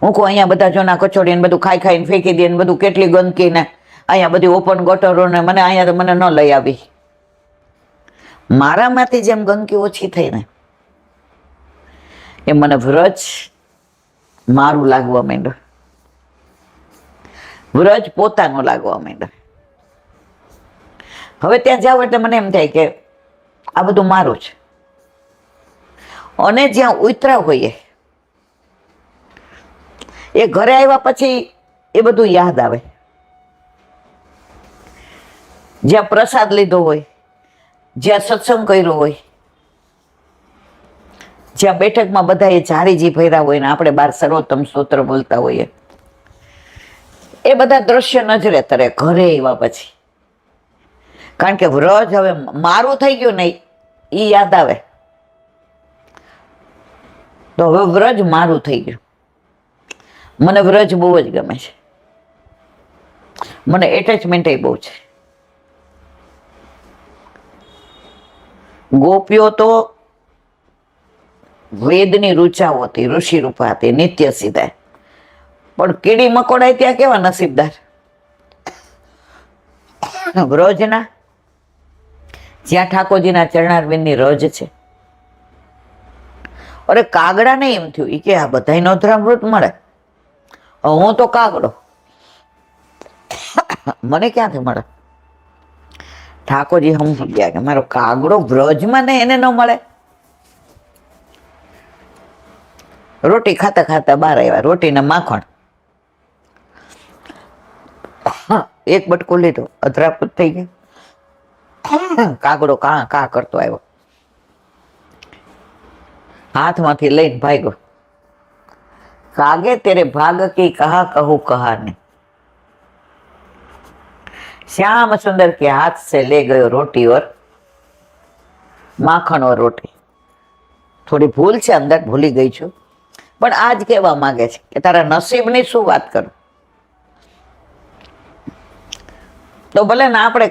હું કહું અહીંયા બધા જોના કચોડી ને બધું ખાઈ ખાઈને ફેંકી દે ને બધું, કેટલી ગંદકી ને અહીંયા બધી ઓપન ગટરો ને, મને અહીંયા તો મને ન લઈ આવી. મારામાંથી જેમ ગંદકી ઓછી થઈ ને એ મને વ્રજ મારું લાગવા માંડ્યું, વ્રજ પોતાનું લાગવા માંડ્યું. હવે ત્યાં જાવ એટલે મને એમ થાય કે આ બધું મારું છે. અને જ્યાં ઉતરા હોઈએ એ ઘરે આવ્યા પછી એ બધું યાદ આવે. જ્યાં પ્રસાદ લીધો હોય, જ્યાં સત્સંગ કર્યો હોય, જ્યાં બેઠકમાં બધા એ ઝારીજી ભર્યા હોય ને આપણે બાર સર્વોત્તમ સ્તોત્ર બોલતા હોઈએ, એ બધા દ્રશ્ય નજરે તરે ઘરે આવ્યા પછી. કારણ કે વ્રજ હવે મારું થઈ ગયું ને એ યાદ આવે. તો હવે વ્રજ મારું થઈ ગયું. મને વ્રજ બહુ જ ગમે છે, મને એટેચમેન્ટ એ બહુ છે. ગોપીઓ તો વેદની રુચાઓ હતી, ઋષિ રૂપા હતી, નિત્ય સીધા. પણ કીડી મકોડાય ત્યાં કેવા નસીબદાર વ્રજના, જ્યાં ઠાકોરજીના ચરણારવિંદની રજ છે. અરે કાગડા ને એમ થયું કે આ બધા અધરામૃત મળે, હું તો કાગડો, મને ક્યાંથી મળે? ઠાકોરજી સમજી ગયા કે મારો કાગડો વ્રજમાં ને એને ન મળે. રોટી ખાતા ખાતા બહાર આવ્યા, રોટી ને માખણ, એક બટકું લીધું, અધરાપૂત થઈ ગયા. કાગડો કા કા કરતો આવ્યો, હાથમાંથી લઈને ભાગ્યો. કાગે તેરે ભાગ કી કહા કહું કહાને, श्याम सुंदर के हाथ से ले गयो रोटी और माखण और रोटी. થોડી ભૂલ છે અંદર, ભૂલી ગઈ છું, પણ આજ કહેવા માંગે છે કે તારા નસીબની શું વાત કરું. તો ભલે ને આપણે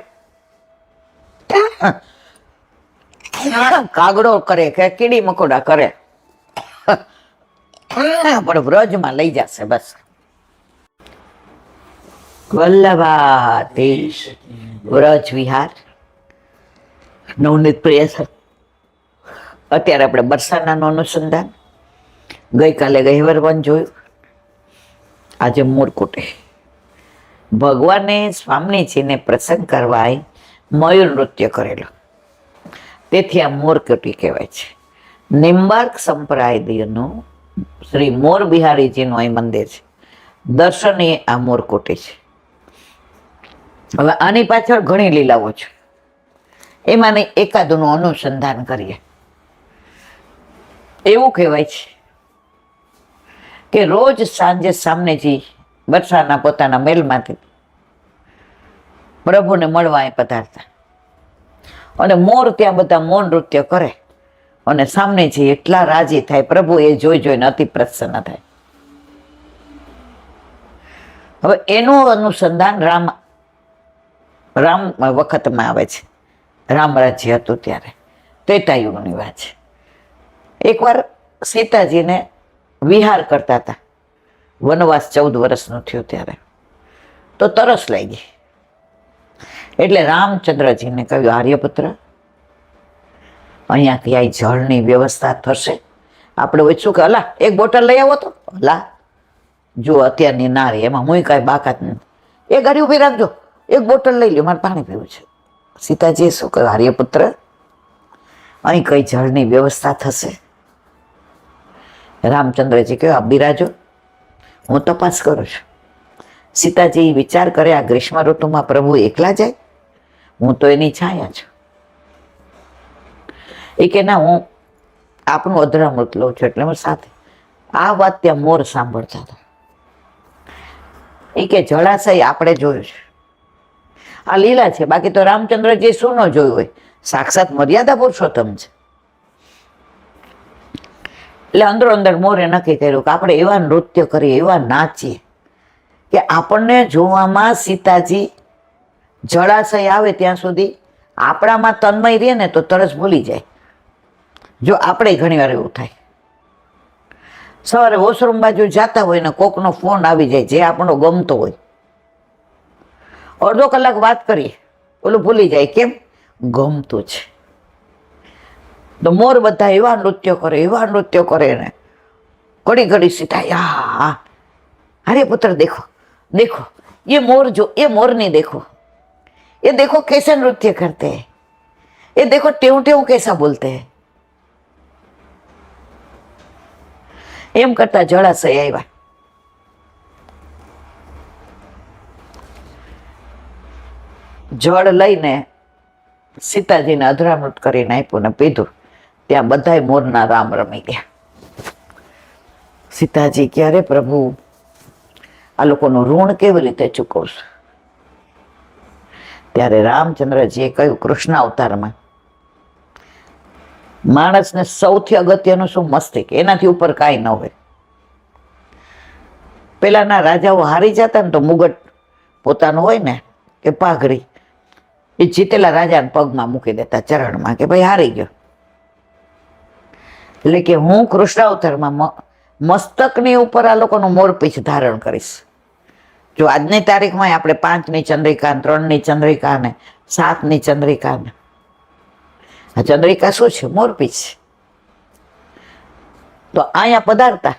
કાગડો કરે કે કીડી મકોડા કરે, પણ વ્રજમાં લઈ જશે બસ. વલ્લભાધીશ વ્રજ વિહાર નવનીત પ્રિય. અત્યારે આપણે બરસાનાનું અનુસંધાન, ગઈકાલે ગહેવરવન જોયું, આજે મોરકુટે. ભગવાને સ્વામીજીને પ્રસન્ન કરવા મયુર નૃત્ય કરેલો, તેથી આ મોરકુટી કહેવાય છે. નિંબાર્ક સંપ્રદાયનું શ્રી મોર બિહારીજીનું અહીં મંદિર છે, દર્શનીય આ મોરકુટી છે. હવે આની પાછળ ઘણી લીલાઓ છે, એમાંની એકાદનું અનુસંધાન કરીએ. એવું કહેવાય છે કે રોજ સાંજે સામનેજી બરસાના પોતાના મહેલમાંથી પ્રભુને મળવા અહીં પધારતા, અને મોર ત્યાં બધા મૌન નૃત્ય કરે, અને સામનેજી એટલા રાજી થાય, પ્રભુ એ જોઈ જોઈને અતિ પ્રસન્ન થાય. હવે એનું અનુસંધાન રામ વખતમાં આવે છે. રામ રાજ્ય હતું ત્યારે, ત્રેતાયુગની વાત છે. એકવાર સીતાજીને વિહાર કરતા હતા, વનવાસ 14 વર્ષનું થયું ત્યારે, તો તરસ લાગી. એટલે રામચંદ્રજીને કહ્યું, આર્યપુત્ર, અહીંયા ક્યાંય જળની વ્યવસ્થા થશે? આપણે ઓછું કે અલા એક બોટલ લઈ આવો તો, અલા જો અત્યારની નારી, એમાં હું કાંઈ બાકાત નથી, એ ગાડી ઉભી રાખજો, એક બોટલ લઈ લ્યો, મારે પાણી પીવું છે. સીતાજીએ શું કહ્યું, આર્યપુત્ર, અહીં કઈ જળની વ્યવસ્થા થશે? રામચંદ્રજી કહ્યું, આપ બિરાજો, હું તપાસ કરું છું. સીતાજી વિચાર કરે, આ ગ્રીષ્મ ઋતુમાં પ્રભુ એકલા જાય, હું તો એની છાયા છું. એ કે ના, હું આપનું અધરામૃત લઉં છું, એટલે હું સાથે. આ વાત ત્યાં મોર સાંભળતા હતા. એ કે જળાશય આપણે જોયું છે, આ લીલા છે, બાકી તો રામચંદ્રજી શું ન જોયું હોય, સાક્ષાત મર્યાદા પુરુષોત્તમ છે. એટલે અંદરો અંદર મોરે નક્કી કર્યું કે આપણે એવા નૃત્ય કરીએ, એવા નાચીએ કે આપણને જોવામાં સીતાજી જળાશય આવે ત્યાં સુધી આપણામાં તન્મય રહે ને તો તરસ ભૂલી જાય. જો આપણે ઘણી વાર એવું થાય, સવારે વોશરૂમ બાજુ જતા હોય ને કોકનો ફોન આવી જાય, જે આપણો ગમતો હોય, અડધો કલાક વાત કરીએ, ઓલું ભૂલી જાય, કેમ? ગમતું છે. તો મોર બધા એવા નૃત્યો કરે ને ઘડી ઘડી સીધા, યા અરે પુત્ર દેખો देखो ये मोर, जो ये मोर नहीं देखो, ये देखो कैसे नृत्य करते हैं, ये देखो ट्यों ट्यों कैसा बोलते हैं. એમ કરતા જળાશય આવ્યા. જળ લઈને સીતાજીને અધરામૃત કરીને આપ્યું ને પીધું. ત્યાં બધાય મોરના રામ રમી ગયા. સીતાજી ક્યારે પ્રભુ આ લોકોનું ઋણ કેવી રીતે ચૂકવશે? ત્યારે રામચંદ્રજીએ કહ્યું, કૃષ્ણ અવતારમાં માણસને સૌથી અગત્યનું શું? મસ્તિષ્ક. એનાથી ઉપર કાંઈ ન હોય. પેલાના રાજાઓ હારી જતા ને તો મુગટ પોતાનું હોય ને કે પાઘડી, એ જીતેલા રાજાને પગમાં મૂકી દેતા, ચરણમાં, કે ભાઈ હારી ગયો. એટલે કે હું કૃષ્ણ અવતારમાં મસ્તકની ઉપર આ લોકોનું મોરપીંછ ધારણ કરીશ. જો આજની તારીખમાં આપણે 5ની ચંદ્રિકા, 3ની ચંદ્રિકા ને 7ની ચંદ્રિકા ને, આ ચંદ્રિકા શું છે? મોરપીંછ. તો અહીંયા પધારતા,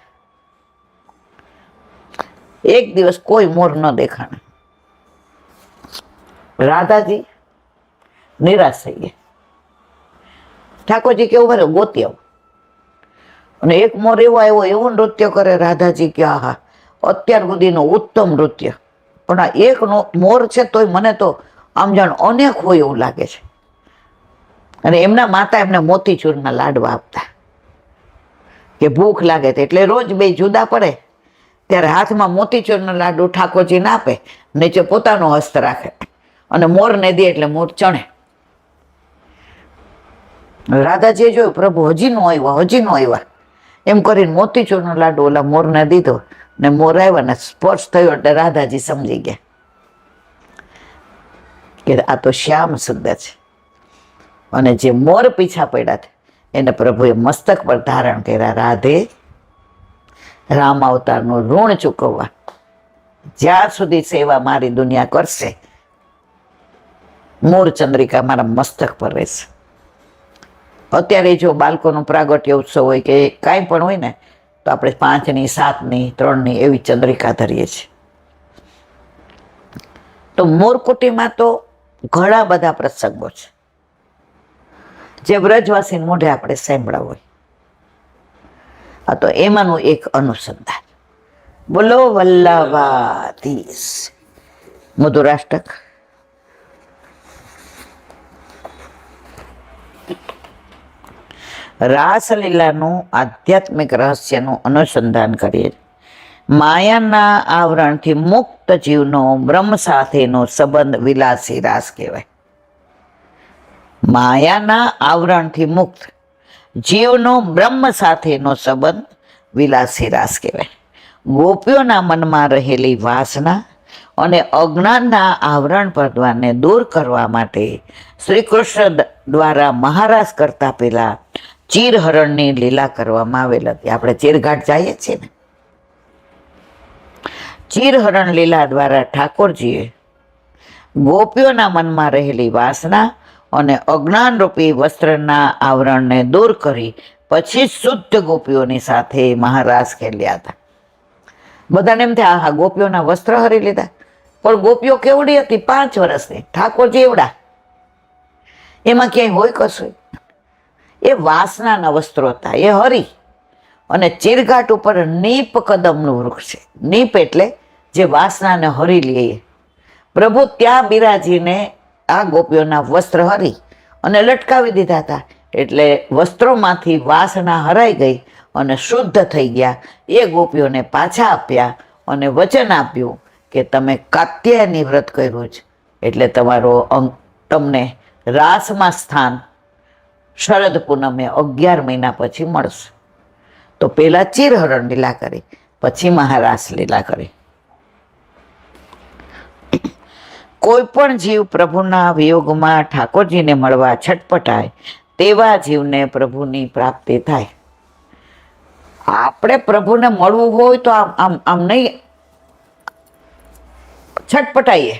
એક દિવસ કોઈ મોર ન દેખાણે. રાધાજી નિરાશ થઈ ગયા. ઠાકોરજી કેવું ભરે ગોતી આવું. અને એક મોર એવો આવ્યો, એવું નૃત્ય કરે. રાધાજી કે આહા, અત્યાર સુધીનું ઉત્તમ નૃત્ય. પણ આ એક મોર છે તોય મને તો આમ જાણ અનેક હોય એવું લાગે છે. અને એમના માતા એમને મોતીચૂરના લાડવા આપતા કે ભૂખ લાગે તો. એટલે રોજ બે જુદા પડે ત્યારે હાથમાં મોતીચૂરના લાડુ ઠાકોરજીને આપે, નીચે પોતાનો હસ્ત રાખે અને મોરને દે એટલે મોર ચણે. રાધાજીએ જોયું પ્રભુ હજી નો આવ્યા, હજી નો આવ્યા, એમ કરીને મોતીચૂરનો લાડુ ઓલા મોરને દીધો ને મોર આવ્યા ને સ્પર્શ થયો એટલે રાધાજી સમજી ગયા કે આ તો શ્યામ સુંદર છે. અને જે મોર પીછા પડ્યા છે એને પ્રભુએ મસ્તક પર ધારણ કર્યા. રાધે રામ અવતારનું ઋણ ચૂકવવા જ્યાં સુધી સેવા મારી દુનિયા કરશે, મૂળ ચંદ્રિકા મારા મસ્તક પર રહેશે. અત્યારે જો બાળકોનો પ્રાગટ્ય ઉત્સવ હોય કે કાંઈ પણ હોય ને તો આપણે 5ની, 7ની, 3ની એવી ચંદ્રિકા ધરીએ છીએ. તો મોરકુટીમાં તો ઘણા બધા પ્રસંગો છે જે વ્રજવાસી મોઢે આપણે સાંભળ્યા હોય. આ તો એમાંનું એક અનુસંધાન. બોલો વલ્લભાધીશ. મધુરાષ્ટક. રાસલીલાનું આધ્યાત્મિક રહસ્યનું અનુસંધાન કરીએ. માયાના આવરણથી મુક્ત જીવનો બ્રહ્મ સાથેનો સંબંધ વિલાસી રાસ કહેવાય. માયાના આવરણથી મુક્ત જીવનો બ્રહ્મ સાથેનો સંબંધ વિલાસી રાસ કહેવાય. ગોપીઓના મનમાં રહેલી વાસના અને અજ્ઞાનના આવરણ પડવાને દૂર કરવા માટે શ્રી કૃષ્ણ દ્વારા મહારાસ કરતા પહેલા ચીરહરણની લીલા કરવામાં આવેલ હતી. આપણે ચીરઘાટ જઈએ છીએ ને, ચીરહરણ લીલા દ્વારા ઠાકોરજીએ ગોપીઓના મનમાં રહેલી વાસના અને અજ્ઞાનરૂપી વસ્ત્રના આવરણને દૂર કરી પછી શુદ્ધ ગોપીઓની સાથે મહારાસ ખેલ્યા હતા. બધાને એમ થાય આહા ગોપીઓના વસ્ત્ર હરી લીધા, પણ ગોપીઓ કેવડી હતી? 5 વર્ષની. ઠાકોરજી એવડા, એમાં ક્યાંય હોય કશું? એ વાસનાના વસ્ત્રો હતા, એ હરી. અને ચીરઘાટ ઉપર નીપ કદમનું વૃક્ષ છે. નીપ એટલે જે વાસનાને હરી લે. પ્રભુ ત્યાં બિરાજીને આ ગોપીઓના વસ્ત્ર હરી અને લટકાવી દીધા હતા. એટલે વસ્ત્રોમાંથી વાસના હરાઈ ગઈ અને શુદ્ધ થઈ ગયા. એ ગોપીઓને પાછા આપ્યા અને વચન આપ્યું કે તમે કાત્યાયની વ્રત કર્યું છે એટલે તમને રાસમાં સ્થાન શરદ પૂનમે 11 મહિના પછી મળશે. તો પહેલા ચીરહરણ લીલા કરી, પછી મહારાસ લીલા કરી. કોઈ પણ જીવ પ્રભુના વિયોગમાં ઠાકોરજીને મળવા છટપટાય તેવા જીવને પ્રભુની પ્રાપ્તિ થાય. આપણે પ્રભુને મળવું હોય તો આમ નહીં છટપટાઈએ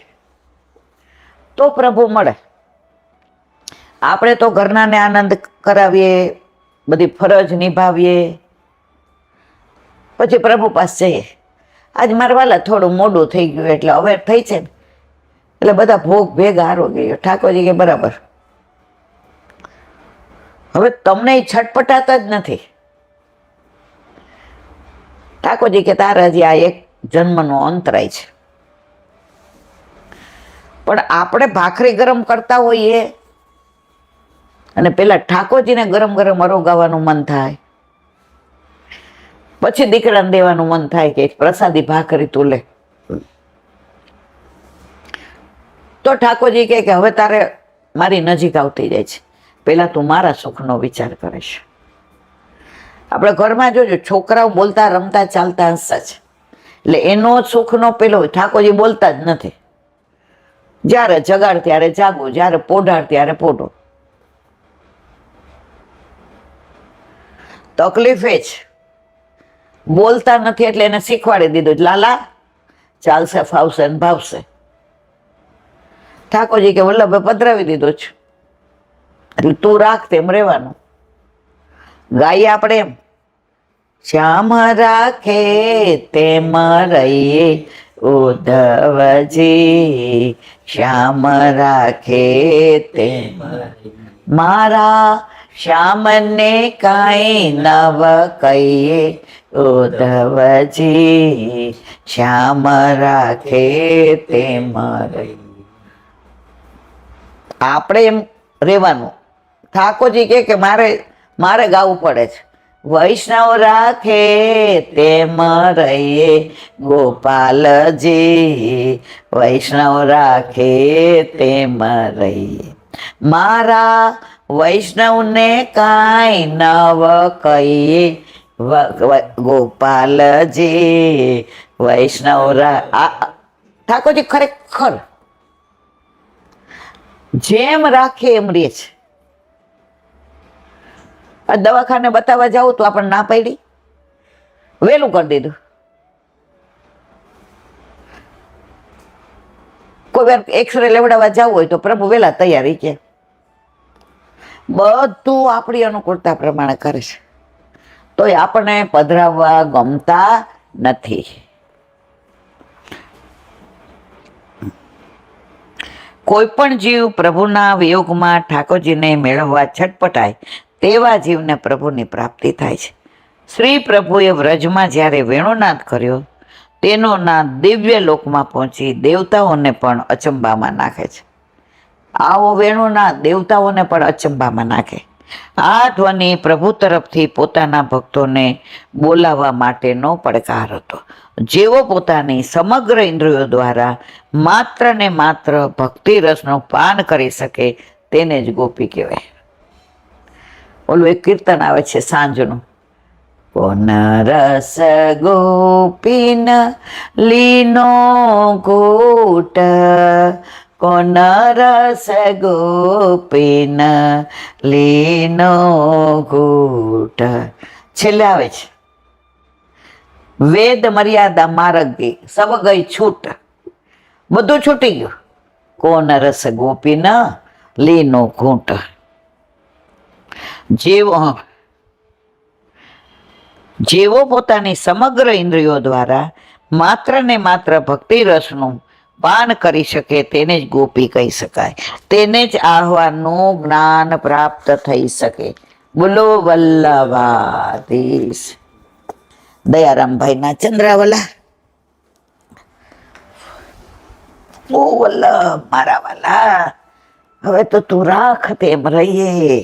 તો પ્રભુ મળે. આપણે તો ઘરનાને આનંદ કરાવીએ, બધી ફરજ નિભાવીએ, પછી પ્રભુ પાસે જઈએ. આજ મારા વાલા થોડું મોડું થઈ ગયું એટલે હવે થઈ છે ને એટલે બધા ભોગ ભેગા હારો ગયો. ઠાકોરજી કે બરાબર. હવે તમને છટપટાતા જ નથી. ઠાકોરજી કે તારા હજી આ એક જન્મનો અંતરાય છે. પણ આપણે ભાખરી ગરમ કરતા હોઈએ અને પેલા ઠાકોરજીને ગરમ ગરમ અરોગાવાનું મન થાય, પછી દીકરાને દેવાનું મન થાય કે પ્રસાદી ભાખરી તું લે. તો ઠાકોરજી કે હવે તારે મારી નજીક આવતી જાય છે. પેલા તું મારા સુખનો વિચાર કરે છે. આપણે ઘરમાં જોજો, છોકરાઓ બોલતા રમતા ચાલતા હશે છે, એટલે એનો સુખનો પેલો ઠાકોરજી બોલતા જ નથી. જ્યારે જગાડ ત્યારે જાગો, જ્યારે પોઢાડ ત્યારે પોઢો. તકલીફ એ જ બોલતા નથી, એટલે એને શીખવાડી દીધું, લાલા ચાલશે, ફાવશે ને ભાવશે. ઠાકોરજી કે વલ્લભે પધરાવી દીધો છે, એટલે તું રાખ તેમ રહેવાનું. ગાઈએ આપણે એમ, શ્યામ રાખે તેમ રહીએ ઉદ્ધવજી, શ્યામ રાખે તેમ મારા શ્યામને કાંઈ નવ કહીએ ઉદ્ધવજી, શ્યામ રાખે તેમ રહીએ. આપણે એમ રહેવાનું. ઠાકોરજી કે મારે ગાવું પડે છે, વૈષ્ણવ રાખે તેમ રહીએ ગોપાલજી, વૈષ્ણવ રાખે તેમ રહીએ મારા વૈષ્ણવને કાંઈ નવ કહીએ ગોપાલજી, વૈષ્ણવ ઠાકોરજી ખરેખર જેમ રાખે એમ રે છે. દવાખાને બતાવવા જાવ તો આપણને ના પડી, વેલું કરી દીધું. કોઈ વાર એક્સરે લેવડાવવા જવું હોય તો પ્રભુ વેલા તૈયારી કે બધું આપણી અનુકૂળતા પ્રમાણે કરે છે, તોય આપણને પધરાવવા ગમતા નથી. કોઈ પણ જીવ પ્રભુના વિયોગમાં ઠાકોરજીને મેળવવા છટપટાય તેવા જીવને પ્રભુની પ્રાપ્તિ થાય છે. શ્રી પ્રભુએ વ્રજમાં જ્યારે વેણુનાદ કર્યો, તેનો નાદ દિવ્ય લોકમાં પહોંચી દેવતાઓને પણ અચંબામાં નાખે છે. આવો વેણુનાદ દેવતાઓને પણ અચંબામાં નાખે. આ ધ્વનિ પ્રભુ તરફથી પોતાના ભક્તોને બોલાવવા માટેનો પડકાર હતો. જેઓ પોતાની સમગ્ર ઇન્દ્રિયો દ્વારા માત્ર ને માત્ર ભક્તિ રસનું પાન કરી શકે તેને જ ગોપી કહેવાય. ઓલું એક કીર્તન આવે છે સાંજનું, કોન રસ ગોપીન લીનો ઘૂંટ, કોન રસ ગોપીન લીનો ઘૂંટ. છેલ્લે આવે છે, વેદ મર્યાદા માર્ગી સબ ગઈ છૂટ, બધું છૂટી ગયું. કોન રસ ગોપીન લીનો ઘૂંટ. જેવો પોતાની સમગ્ર ઇન્દ્રિયો દ્વારા માત્ર ને માત્ર ભક્તિ રસનું પાન કરી શકે તેને જ ગોપી કહી શકાય, તેને જ આહ્વાનનું જ્ઞાન પ્રાપ્ત થઈ શકે. બોલો વલ્લભાધીશ. દયારામભાઈના ચંદ્રાવલા. ઓ વલ્લભ મારા વાલા, હવે તો તું રાખ તેમ રહીએ.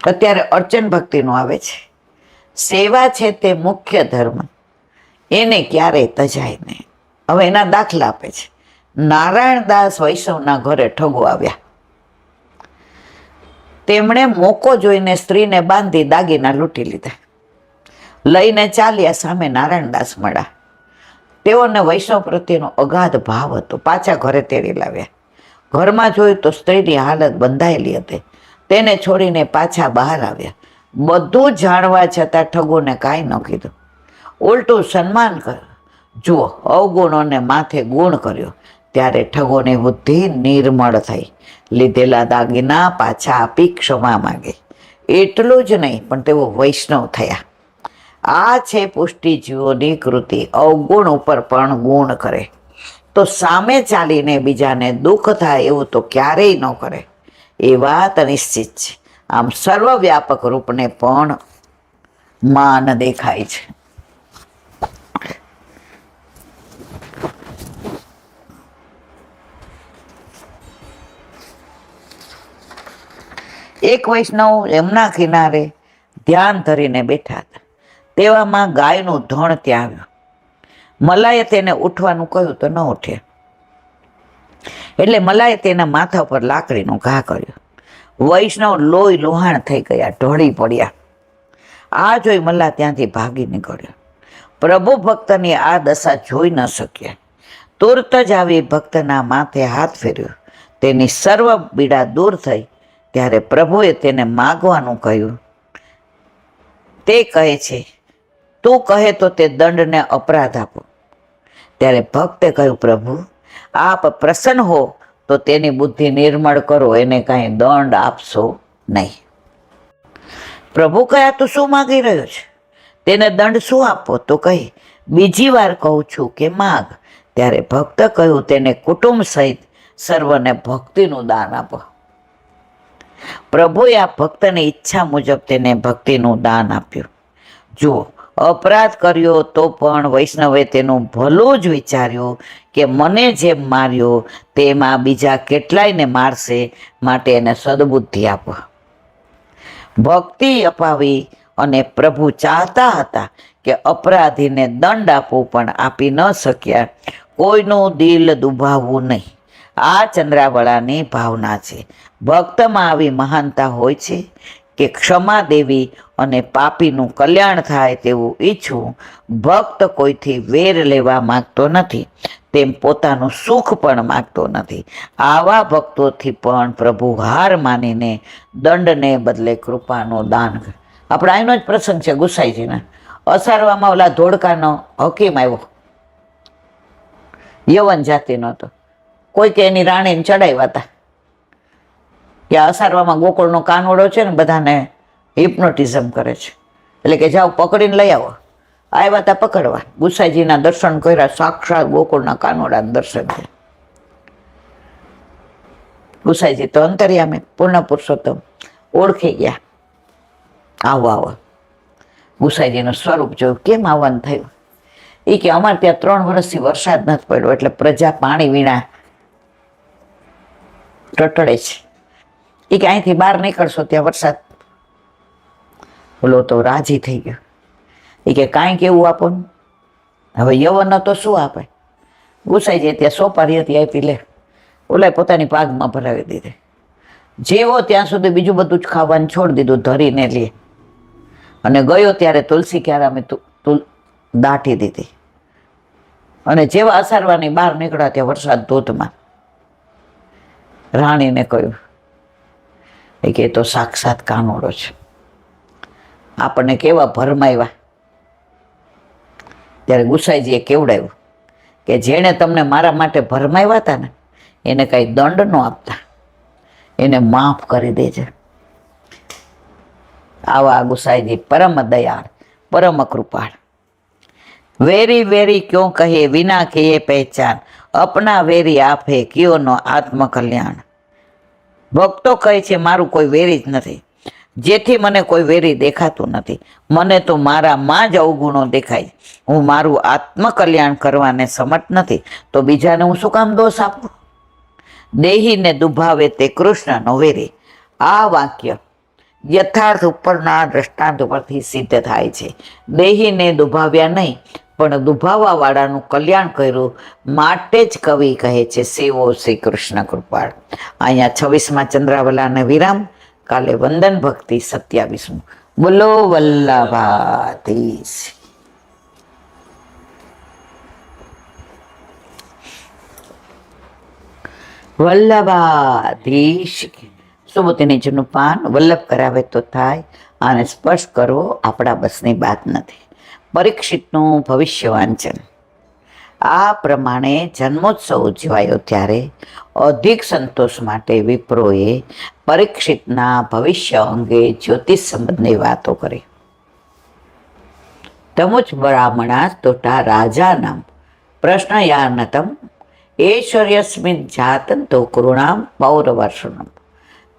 અત્યારે અર્ચન ભક્તિનું આવે છે. સેવા છે તે મુખ્ય ધર્મ, એને ક્યારેય તજાય નહીં. હવે એના દાખલા આપે છે. નારાયણદાસ વૈષ્ણવના ઘરે ઠગો આવ્યા. તેમણે મોકો જોઈને સ્ત્રીને બાંધી દાગીના લૂંટી લીધા. લઈને ચાલ્યા, સામે નારાયણદાસ મળ્યા. તેઓને વૈષ્ણવ પ્રત્યેનો અગાધ ભાવ હતો. પાછા ઘરે તેડી લાવ્યા. ઘરમાં જોયું તો સ્ત્રીની હાલત બંધાયેલી હતી. તેને છોડીને પાછા બહાર આવ્યા. બધું જાણવા છતાં ઠગોને કાંઈ ન કીધું, ઉલટું સન્માન કર્યું. જુઓ, અવગુણોને માથે ગુણ કર્યો. ત્યારે ઠગોની બુદ્ધિ નિર્મળ થઈ. લીધેલા દાગીના પાછા આપી ક્ષમા માંગી. એટલું જ નહીં, પણ તેઓ વૈષ્ણવ થયા. આ છે પુષ્ટિજીવોની કૃતિ. અવગુણ ઉપર પણ ગુણ કરે તો સામે ચાલીને બીજાને દુઃખ થાય એવું તો ક્યારેય ન કરે. એ વાત અનિશ્ચિત છે. આમ સર્વવ્યાપક રૂપને પણ માન દેખાય છે. એક વૈષ્ણવ યમુના કિનારે ધ્યાન ધરીને બેઠા હતા. તેવામાં ગાયનું ધણ ત્યાં આવ્યું. મલાએ તેને ઉઠવાનું કહ્યું તો ન ઉઠ્યા. એટલે મલાએ તેના માથા પર લાકડીનો ઘા કર્યો. વૈષ્ણવ લોહી લોહાણ થઈ ગયા, ઢળી પડ્યા. આ જોઈ મલ્લા ત્યાંથી ભાગી નીકળ્યો. પ્રભુ ભક્તની આ દશા જોઈ ન શક્યા. તુરત જ આવી ભક્તના માથે હાથ ફેર્યો. તેની સર્વ પીડા દૂર થઈ. ત્યારે પ્રભુએ તેને માગવાનું કહ્યું. તે કહે છે, તું કહે તો તે દંડને અપરાધ આપો. ત્યારે ભક્તે કહ્યું, પ્રભુ આપ પ્રસન્ન હો તો તેની બુદ્ધિ નિર્મળ કરો, એને કાંઈ દંડ આપશો નહીં. પ્રભુ કહ્યા, તું શું માગી રહ્યો છે? તેને દંડ શું આપો? તો કહી, બીજી વાર કહું છું કે માગ. ત્યારે ભક્ત કહ્યું, તેને કુટુંબ સહિત સર્વને ભક્તિનું દાન આપો. પ્રભુએ આ ભક્તની ઈચ્છા મુજબ તેને ભક્તિનું દાન આપ્યું. જુઓ, અપરાધ કર્યો તો પણ વૈષ્ણવે તેનું ભલું જ વિચાર્યું કે મને જેમ માર્યો તેમાં બીજા કેટલાયને મારશે, માટે એને સદબુદ્ધિ આપો. ભક્તિ અપાવી અને પ્રભુ ચાહતા હતા કે અપરાધીને દંડ આપવો, પણ આપી ન શક્યા. કોઈનું દિલ દુભાવવું નહીં, આ ચંદ્રાવળાની ભાવના છે. ભક્તમાં આવી મહાનતા હોય છે કે ક્ષમા દેવી અને પાપીનું કલ્યાણ થાય તેવું ઈચ્છવું. ભક્ત કોઈથી વેર લેવા માગતો નથી, તેમ પોતાનું સુખ પણ માગતો નથી. આવા ભક્તોથી પણ પ્રભુ હાર માનીને દંડને બદલે કૃપાનું દાન કરે. આપણે અહીંનો જ પ્રસંગ છે ગુસાઈજીના. અસારવામાં ઓલા ધોળકાનો હકીમ આવ્યો, યવન જાતિનો હતો. કોઈકે એની રાણીને ચડાવ્યા હતા કે અસારવામાં ગોકુળનો કાનોડો છે ને, બધાને હિપ્નોટિઝમ કરે છે, એટલે કે જાઓ પકડીને લઈ આવો. આવ્યા હતા પકડવા. ગુસાઈજીના દર્શન કર્યા, સાક્ષાત ગોકુળના કાનોડાના દર્શન થયા. ગુસાઈજી તો અંતર્યામી પૂર્ણ પુરુષોત્તમ ઓળખી ગયા. આવો આવો. ગુસાઈજીનું સ્વરૂપ જોયું. કેમ આવવાનું થયું? એ કે અમારે ત્યાં 3 વર્ષથી વરસાદ નથી પડ્યો, એટલે પ્રજા પાણી વીણા ટટળે છે. એ કે અહીંથી બહાર નીકળશો ત્યાં વરસાદ. બોલો તો રાજી થઈ ગયો. એ કે કાંઈક એવું આપો ને. હવે યવન તો શું આપે? ગુસાઈજી ત્યાં સોપારી હતી, આપી લે. ઓલાએ પોતાની પાગમાં ભરાવી દીધી. જેવો ત્યાં સુધી બીજું બધું જ ખાવાનું છોડી દીધું, ધરીને લે. અને ગયો ત્યારે તુલસી ક્યારામે દાટી દીધી. અને જેવા અસારવાની બહાર નીકળ્યા ત્યાં વરસાદ ધોધમાં. રાણીને કહ્યું કે એ તો સાક્ષાત કાનોડો છે, આપણને કેવા ભરમાવ્યા. ત્યારે ગુસાઈજીએ કેવડાવ્યું કે જેણે તમને મારા માટે ભરમાવ્યા હતા ને, એને કાંઈ દંડ ન આપતા, એને માફ કરી દેજે. આવા ગુસાઈજી પરમ દયાળ, પરમ કૃપાળ. વેરી વેરી ક્यों કહે વિના કહે પહેચાન, અપના વેરી આપે કયો નો આત્મકલ્યાણ. ભક્તો કહે છે મારું કોઈ વેરી જ નથી, જેથી મને કોઈ વેરી દેખાતું નથી. મને તો મારામાં જ અવગુણો દેખાય. હું મારું આત્મકલ્યાણ કરવાને સમર્થ નથી, તો બીજાને હું શું કામ દોષ આપું? દેહીને દુભાવે તે કૃષ્ણનો વેરી. આ વાક્ય યથાર્થ ઉપરના દ્રષ્ટાંત ઉપરથી સિદ્ધ થાય છે. દેહીને દુભાવ્યા નહીં, પણ દુભાવવા વાળાનું કલ્યાણ કર્યું, માટે જ કવિ કહે છે સેવો શ્રી કૃષ્ણ કૃપાળ. અહીંયા 26મા ચંદ્રાવલાને વિરામ. કાલે વંદન ભક્તિ 27મું. બોલો વલ્લભાધીશ. વલ્લભાધીશ. સુબોધીજીનું પાન વલ્લભ કરાવે તો થાય, આને સ્પર્શ કરો આપણા બસની વાત નથી. પરીક્ષિતનું ભવિષ્ય વાંચન. આ પ્રમાણે જન્મોત્સવ ઉજવાયો ત્યારે અધિક સંતોષ માટે વિપ્રોએ પરીક્ષિતના ભવિષ્ય અંગે જ્યોતિષ સંબંધની વાતો કરી. તમુચ બ્રાહ્મણા તોટા રાજાનામ પ્રશ્નયાનતમ ઐશ્વર્યસ્મિન જાતં તો કૃણામ પૌરવર્ષણમ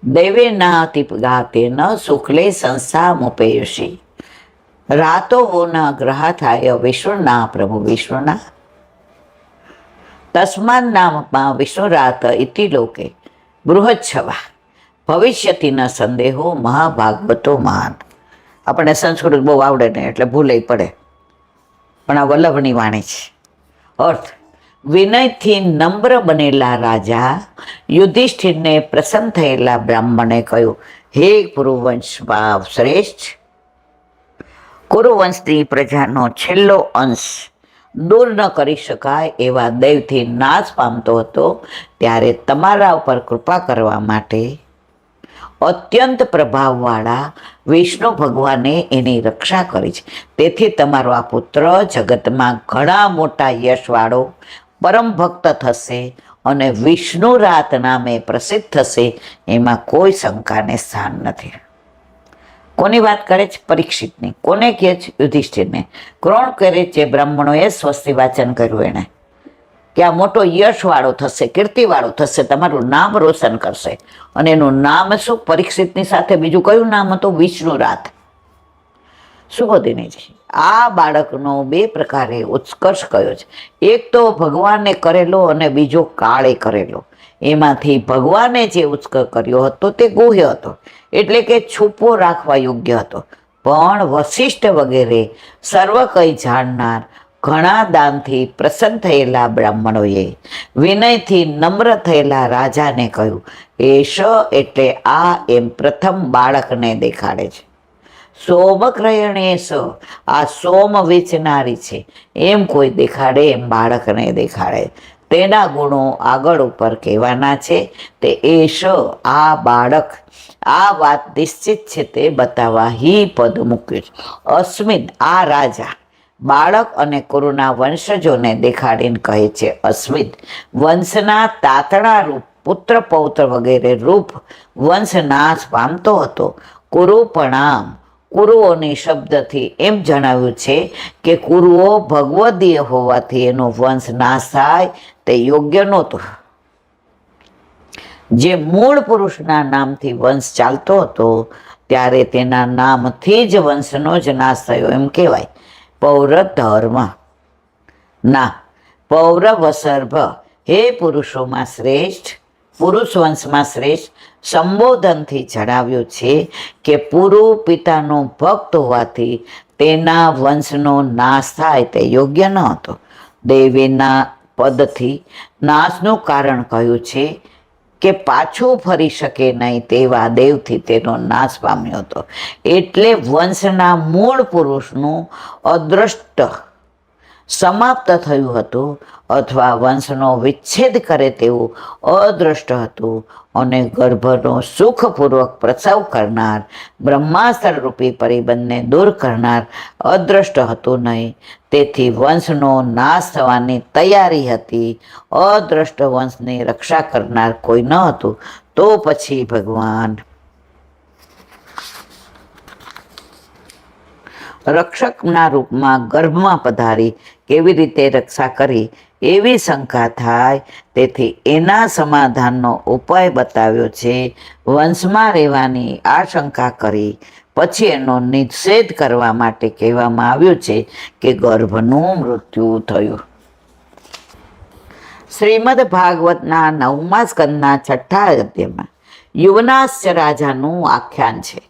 દૈવેનાતિગાતેન શુક્લે સંસ્થામુપેયુષી રાતો વો ન ગ્રહાથાય વિષ્ણુના પ્રભુ વિષ્ણુના તસ્માન નામમાં વિષ્ણુરાત ઇતિ લોકે બૃહચ્છવા ભવિષ્યથી ન સંદેહો મહાભાગવતો મહાન. આપણને સંસ્કૃત બહુ આવડે ને એટલે ભૂલે પડે, પણ આ વલ્લભની વાણી છે. અર્થ: વિનયથી નમ્ર બનેલા રાજા યુધિષ્ઠિરને પ્રસન્ન થયેલા બ્રાહ્મણે કહ્યું, હે કુરુવંશમાં શ્રેષ્ઠ, કુરુવંશની પ્રજાનો છેલ્લો અંશ દૂર ન કરી શકાય એવા દૈવથી નાશ પામતો હતો, ત્યારે તમારા ઉપર કૃપા કરવા માટે અત્યંત પ્રભાવવાળા વિષ્ણુ ભગવાને એની રક્ષા કરી છે. તેથી તમારો આ પુત્ર જગતમાં ઘણા મોટા યશવાળો પરમ ભક્ત થશે અને વિષ્ણુ રાત નામે પ્રસિદ્ધ થશે, એમાં કોઈ શંકાને સ્થાન નથી. કોની વાત કરે છે? પરીક્ષિતની. કોને કહે છે? યુધિષ્ઠિરને. કોણ કરે છે? બ્રાહ્મણોએ સ્વસ્તિ વાચન કર્યું એને, કે આ મોટો યશવાળો થશે, કીર્તિવાળો થશે, તમારું નામ રોશન કરશે. અને એનું નામ શું? પરીક્ષિતની સાથે બીજું કયું નામ હતું? વિષ્ણુરાત. સુબોધિનીજી, આ બાળકનો બે પ્રકારે ઉત્કર્ષ કયો છે. એક તો ભગવાને કરેલો અને બીજો કાળે કરેલો. એમાંથી ભગવાને જે ઉત્કર્ષ કર્યો હતો તે ગુહ્ય હતો, એટલે કે છુપો રાખવા યોગ્ય હતો. પણ વશિષ્ઠ વગેરે સર્વ કંઈ જાણનાર ઘણા દાનથી પ્રસન્ન થયેલા બ્રાહ્મણોએ વિનયથી નમ્ર થયેલા રાજાને કહ્યું, એશ એટલે આ એમ પ્રથમ બાળકને દેખાડે છે. સોમક્રયણેશ, આ સોમ વેચનારી છે એમ કોઈ દેખાડે, એમ બાળકને દેખાડે. તેના ગુણો આગળ ઉપર કહેવાના છે. તે એશ, આ બાળક, આ વાત નિશ્ચિત છે તે બતાવવા હી પદ મૂક્યું છે. અસ્મિન, આ રાજા બાળક અને કુરુના વંશજોને દેખાડીને કહે છે, અસ્મિન, વંશના તાતણા રૂપ પુત્ર પૌત્ર વગેરે રૂપ વંશ નાશ પામતો હતો. કુરુ પ્રણામ, કુરુઓની શબ્દથી એમ જણાવ્યું છે કે કુરુઓ ભગવદીય હોવાથી એનો વંશ નાશ થાય તે યોગ્ય નહોતું. જે મૂળ પુરુષના નામથી વંશ ચાલતો હતો ત્યારે તેના નામથી જ વંશનો જ નાશ થયો એમ કહેવાય. પૌર ધર્મ ના પૌરવ સર્ભ, હે પુરુષોમાં શ્રેષ્ઠ, પુરુષ વંશમાં શ્રેષ્ઠ સંબોધનથી જણાવ્યું છે કે પુરુ પિતાનો ભક્ત હોવાથી તેના વંશનો નાશ થાય તે યોગ્ય ન હતો. દેવીના પદથી નાશનું કારણ કહ્યું છે કે પાછું ફરી શકે નહીં તેવા દેવથી તેનો નાશ પામ્યો હતો. એટલે વંશના મૂળ પુરુષનું અદ્રષ્ટ સમાપ્ત થયું હતું, અથવા વંશનો વિચ્છેદ કરે તેવું અદ્રષ્ટ હતું, અને ગર્ભનો સુખપૂર્વક પ્રસવ કરનાર બ્રહ્માસ્ત્ર રૂપી પરિબંધને દૂર કરનાર અદ્રષ્ટ હતું નહીં. તેથી વંશનો નાશ થવાની તૈયારી હતી. અદ્રષ્ટ વંશની રક્ષા કરનાર કોઈ ન હતું. તો પછી ભગવાન રક્ષકના રૂપમાં ગર્ભમાં પધારી કેવી રીતે રક્ષા કરી એવી શંકા થાય. તેથી એના સમાધાનનો ઉપાય બતાવ્યો છે. વંશમાં રહેવાની આશંકા કરી પછી એનો નિષેધ કરવા માટે કહેવામાં આવ્યું છે કે ગર્ભનું મૃત્યુ થયું. શ્રીમદ ભાગવતના 9મા સ્કંદના 6ઠ્ઠા અધ્યાયમાં યુવનાસ્ય રાજાનું આખ્યાન છે.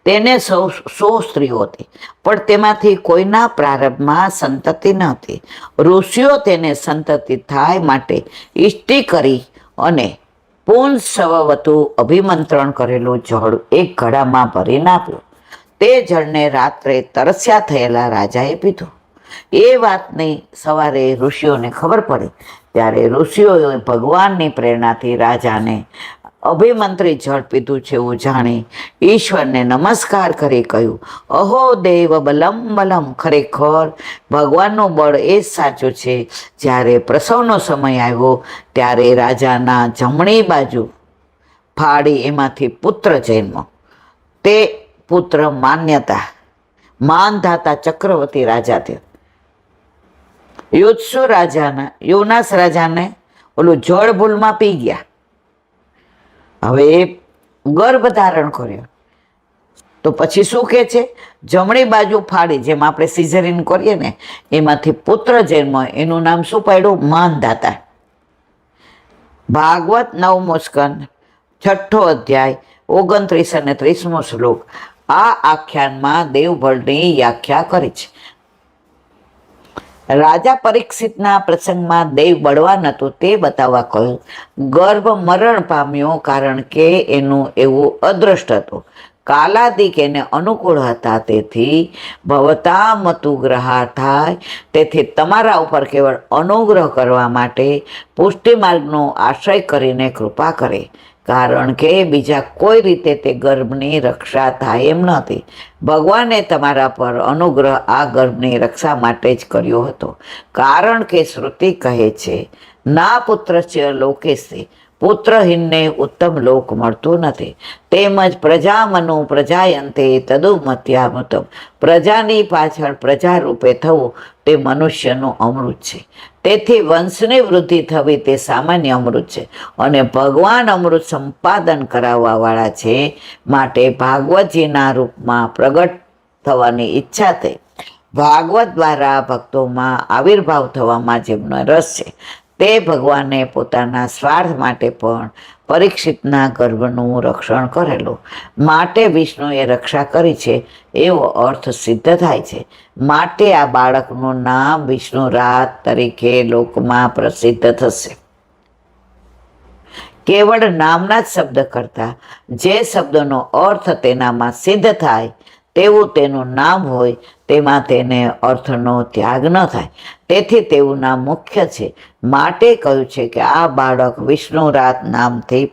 તેને 100 સ્ત્રીઓ હતી, પણ તેમાંથી કોઈના પ્રારંભમાં સંતતિ ન હતી. ઋષિઓ તેને સંતતિ થાય માટે ઇષ્ટિ કરી અને પુંસવવતું અભિમંત્રણ કરેલું જળ એક ઘડામાં ભરીને આપ્યું. તે જળને રાત્રે તરસ્યા થયેલા રાજાએ પીધું. એ વાતની સવારે ઋષિઓને ખબર પડી. ત્યારે ઋષિઓએ ભગવાનની પ્રેરણાથી રાજાને અભિમંત્રી જળ પીધું છે એવું જાણી ઈશ્વરને નમસ્કાર કરી કહ્યું, અહો દેવ બલમ બલમ, ખરેખર ભગવાનનું બળ એ જ સાચું છે. જ્યારે પ્રસવનો સમય આવ્યો ત્યારે રાજાના જમણી બાજુ ફાડી એમાંથી પુત્ર જન્મ્યો. તે પુત્ર માન્યતા માનધાતા ચક્રવર્તી રાજા થયો. યુવનાસ રાજાને ઓલું જળ ભૂલમાં પી ગયા. હવે એ ગર્ભ ધારણ કર્યો તો પછી શું કહે છે? જમણી બાજુ ફાડી, જેમ આપણે સિઝરિન કરીએ ને એમાંથી પુત્ર જન્મ, એનું નામ શું પાડ્યું? માનધાતા. ભાગવત 9મો સ્કંદ 6ઠ્ઠો અધ્યાય 29 અને 30મો શ્લોક. આ આખ્યાનમાં દેવબળની વ્યાખ્યા કરી છે. રાજા પરીક્ષિતના પ્રસંગમાં દેવ બળવાન હતું તે બતાવવા કહ્યું. ગર્ભ મરણ પામ્યો કારણ કે એનું એવું અદ્રષ્ટ હતું. કાલાદિક એને અનુકૂળ હતા, તેથી ભવતામતુગ્રહા થાય. તેથી તમારા ઉપર કેવળ અનુગ્રહ કરવા માટે પુષ્ટિ માર્ગનો આશ્રય કરીને કૃપા કરે, કારણ કે બીજા કોઈ રીતે તે ગર્ભની રક્ષા થાય એમ નથી. ભગવાને તમારા પર અનુગ્રહ આ ગર્ભની રક્ષા માટે જ કર્યો હતો, કારણ કે શ્રુતિ કહે છે, ના પુત્રસ્ય લોકેસ્ય, પુત્રહીનને ઉત્તમ લોક મળતો નથી. તેમજ પ્રજામનુ પ્રજાયંતે તદુમત્યામૃતમ, પ્રજાની પાછળ પ્રજા રૂપે થવું તે મનુષ્યનું અમૃત છે. તેથી વંશની વૃદ્ધિ થવી તે સામાન્ય અમૃત છે, અને ભગવાન અમૃત સંપાદન કરાવવા વાળા છે. માટે ભાગવતજીના રૂપમાં પ્રગટ થવાની ઈચ્છા થઈ. ભાગવત દ્વારા ભક્તોમાં આવિર્ભાવ થવામાં જેમનો રસ છે, તે ભગવાને પોતાના સ્વાર્થ માટે પણ પરીક્ષિતના ગર્ભનું રક્ષણ કરેલું. માટે વિષ્ણુએ રક્ષા કરી છે એવો અર્થ સિદ્ધ થાય છે. માટે આ બાળકનું નામ વિષ્ણુરાજ તરીકે લોકમાં પ્રસિદ્ધ થશે. કેવળ નામના જ શબ્દ કરતાં જે શબ્દનો અર્થ તેનામાં સિદ્ધ થાય તેવું તેનું નામ હોય, તેમાં તેને અર્થનો ત્યાગ ન થાય. તેથી તેવું નામ મુખ્ય છે. માટે કહ્યું છે કે આ બાળક વિષ્ણુરાજ નામથી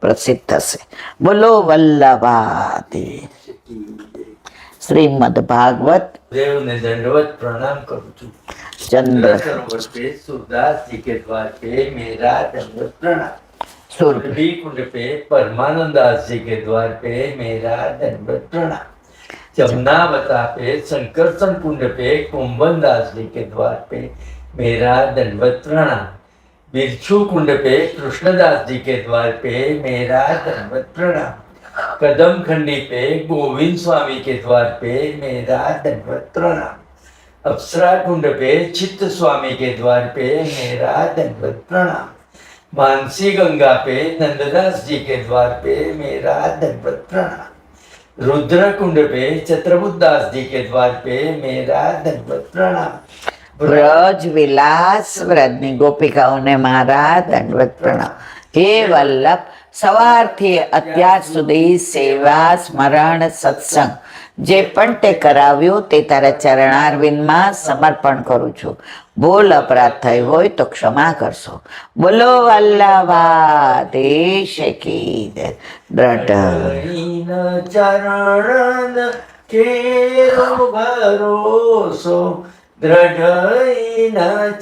પ્રસિદ્ધ થશે. બોલો વલ્લભાથી. શ્રીમદ ભાગવત. દેવને દંડવત प्रणाम करूँ છું. ચંદ્ર सरोवर पे सूरदास जी के द्वार पे मेरा दंडवत प्रणाम. સુરભી सुरभि कुंड पे परमानंद दास जी के द्वार पे मेरा दंडवत प्रणाम. जमुनावता पे संकर्षण कुंड पे कुंभन दास जी के द्वार पे मेरा दंडवत प्रणाम. बिरछू कुंड पे कृष्णदास जी के द्वार पे मेरा दंडवत प्रणाम. कदम खंडी पे गोविंद स्वामी के द्वार पे मेरा दंडवत प्रणाम. अप्सरा कुंड पे चित्त स्वामी के द्वार पे मेरा दंडवत प्रणाम. मानसी गंगा पे नंददास जी के द्वार पे मेरा दंडवत प्रणाम. रुद्र कुंड पे चत्रबुद्धास जी के द्वार पे मेरा दंडवत प्रणाम. વ્રજ વિલાસ વ્રજની ગોપિકાઓને મારા દંડવત પ્રણામ. હે વલ્લભ, સવારથી અત્યાર સુધી સેવા, સ્મરણ, સત્સંગ જે પણ તે કરાવ્યું તે તારા ચરણારવિંદમાં સમર્પણ કરું છું. ભૂલ અપરાધ થઈ હોય તો ક્ષમા કરશો. બોલો વલ્લભાધીશ કી જય. દ્રઢ ચરણ કેરો ભરોસો, દ્રઢ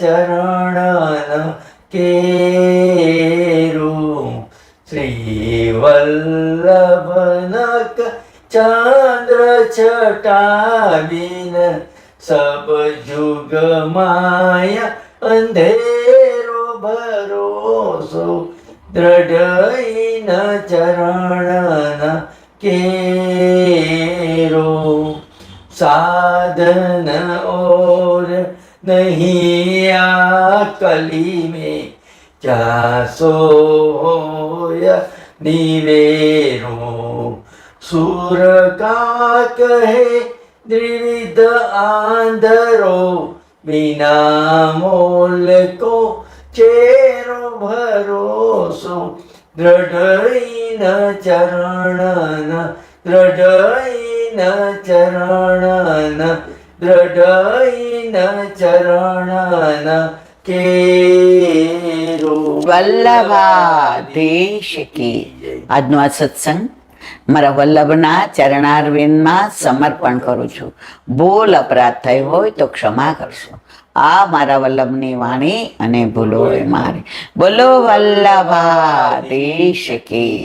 ચરણ કેરો. શ્રી વલ્લભનક ચંદ્ર છટાવીન, સબ જુગ માયા અંધેરો ભરોસો, દ્રઢ ચરણ કેરો. साधन और नहीं आ कली में, जासो होया निवेरो. सुर का कहे द्विविध आंधरो, बिना मोल को चेरो भरोसो, દ્રઢ ચરણ, દ્રઢ ચરણ, દ્રઢ ચરણ કેરો. વલ્લભાધીશ કી. આજનો આ સત્સંગ મારા વલ્લભના ચરણારવિંદમાં સમર્પણ કરું છું. ભૂલ અપરાધ થઈ હોય તો ક્ષમા કરશો. આ મારા વલ્લભની વાણી અને ભૂલો એ મારી. બોલો વલ્લભાધીશ કી.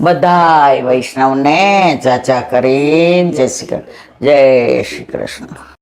બધાય વૈષ્ણવને ચાચા કરીને જય શ્રી કૃષ્ણ. જય શ્રી કૃષ્ણ.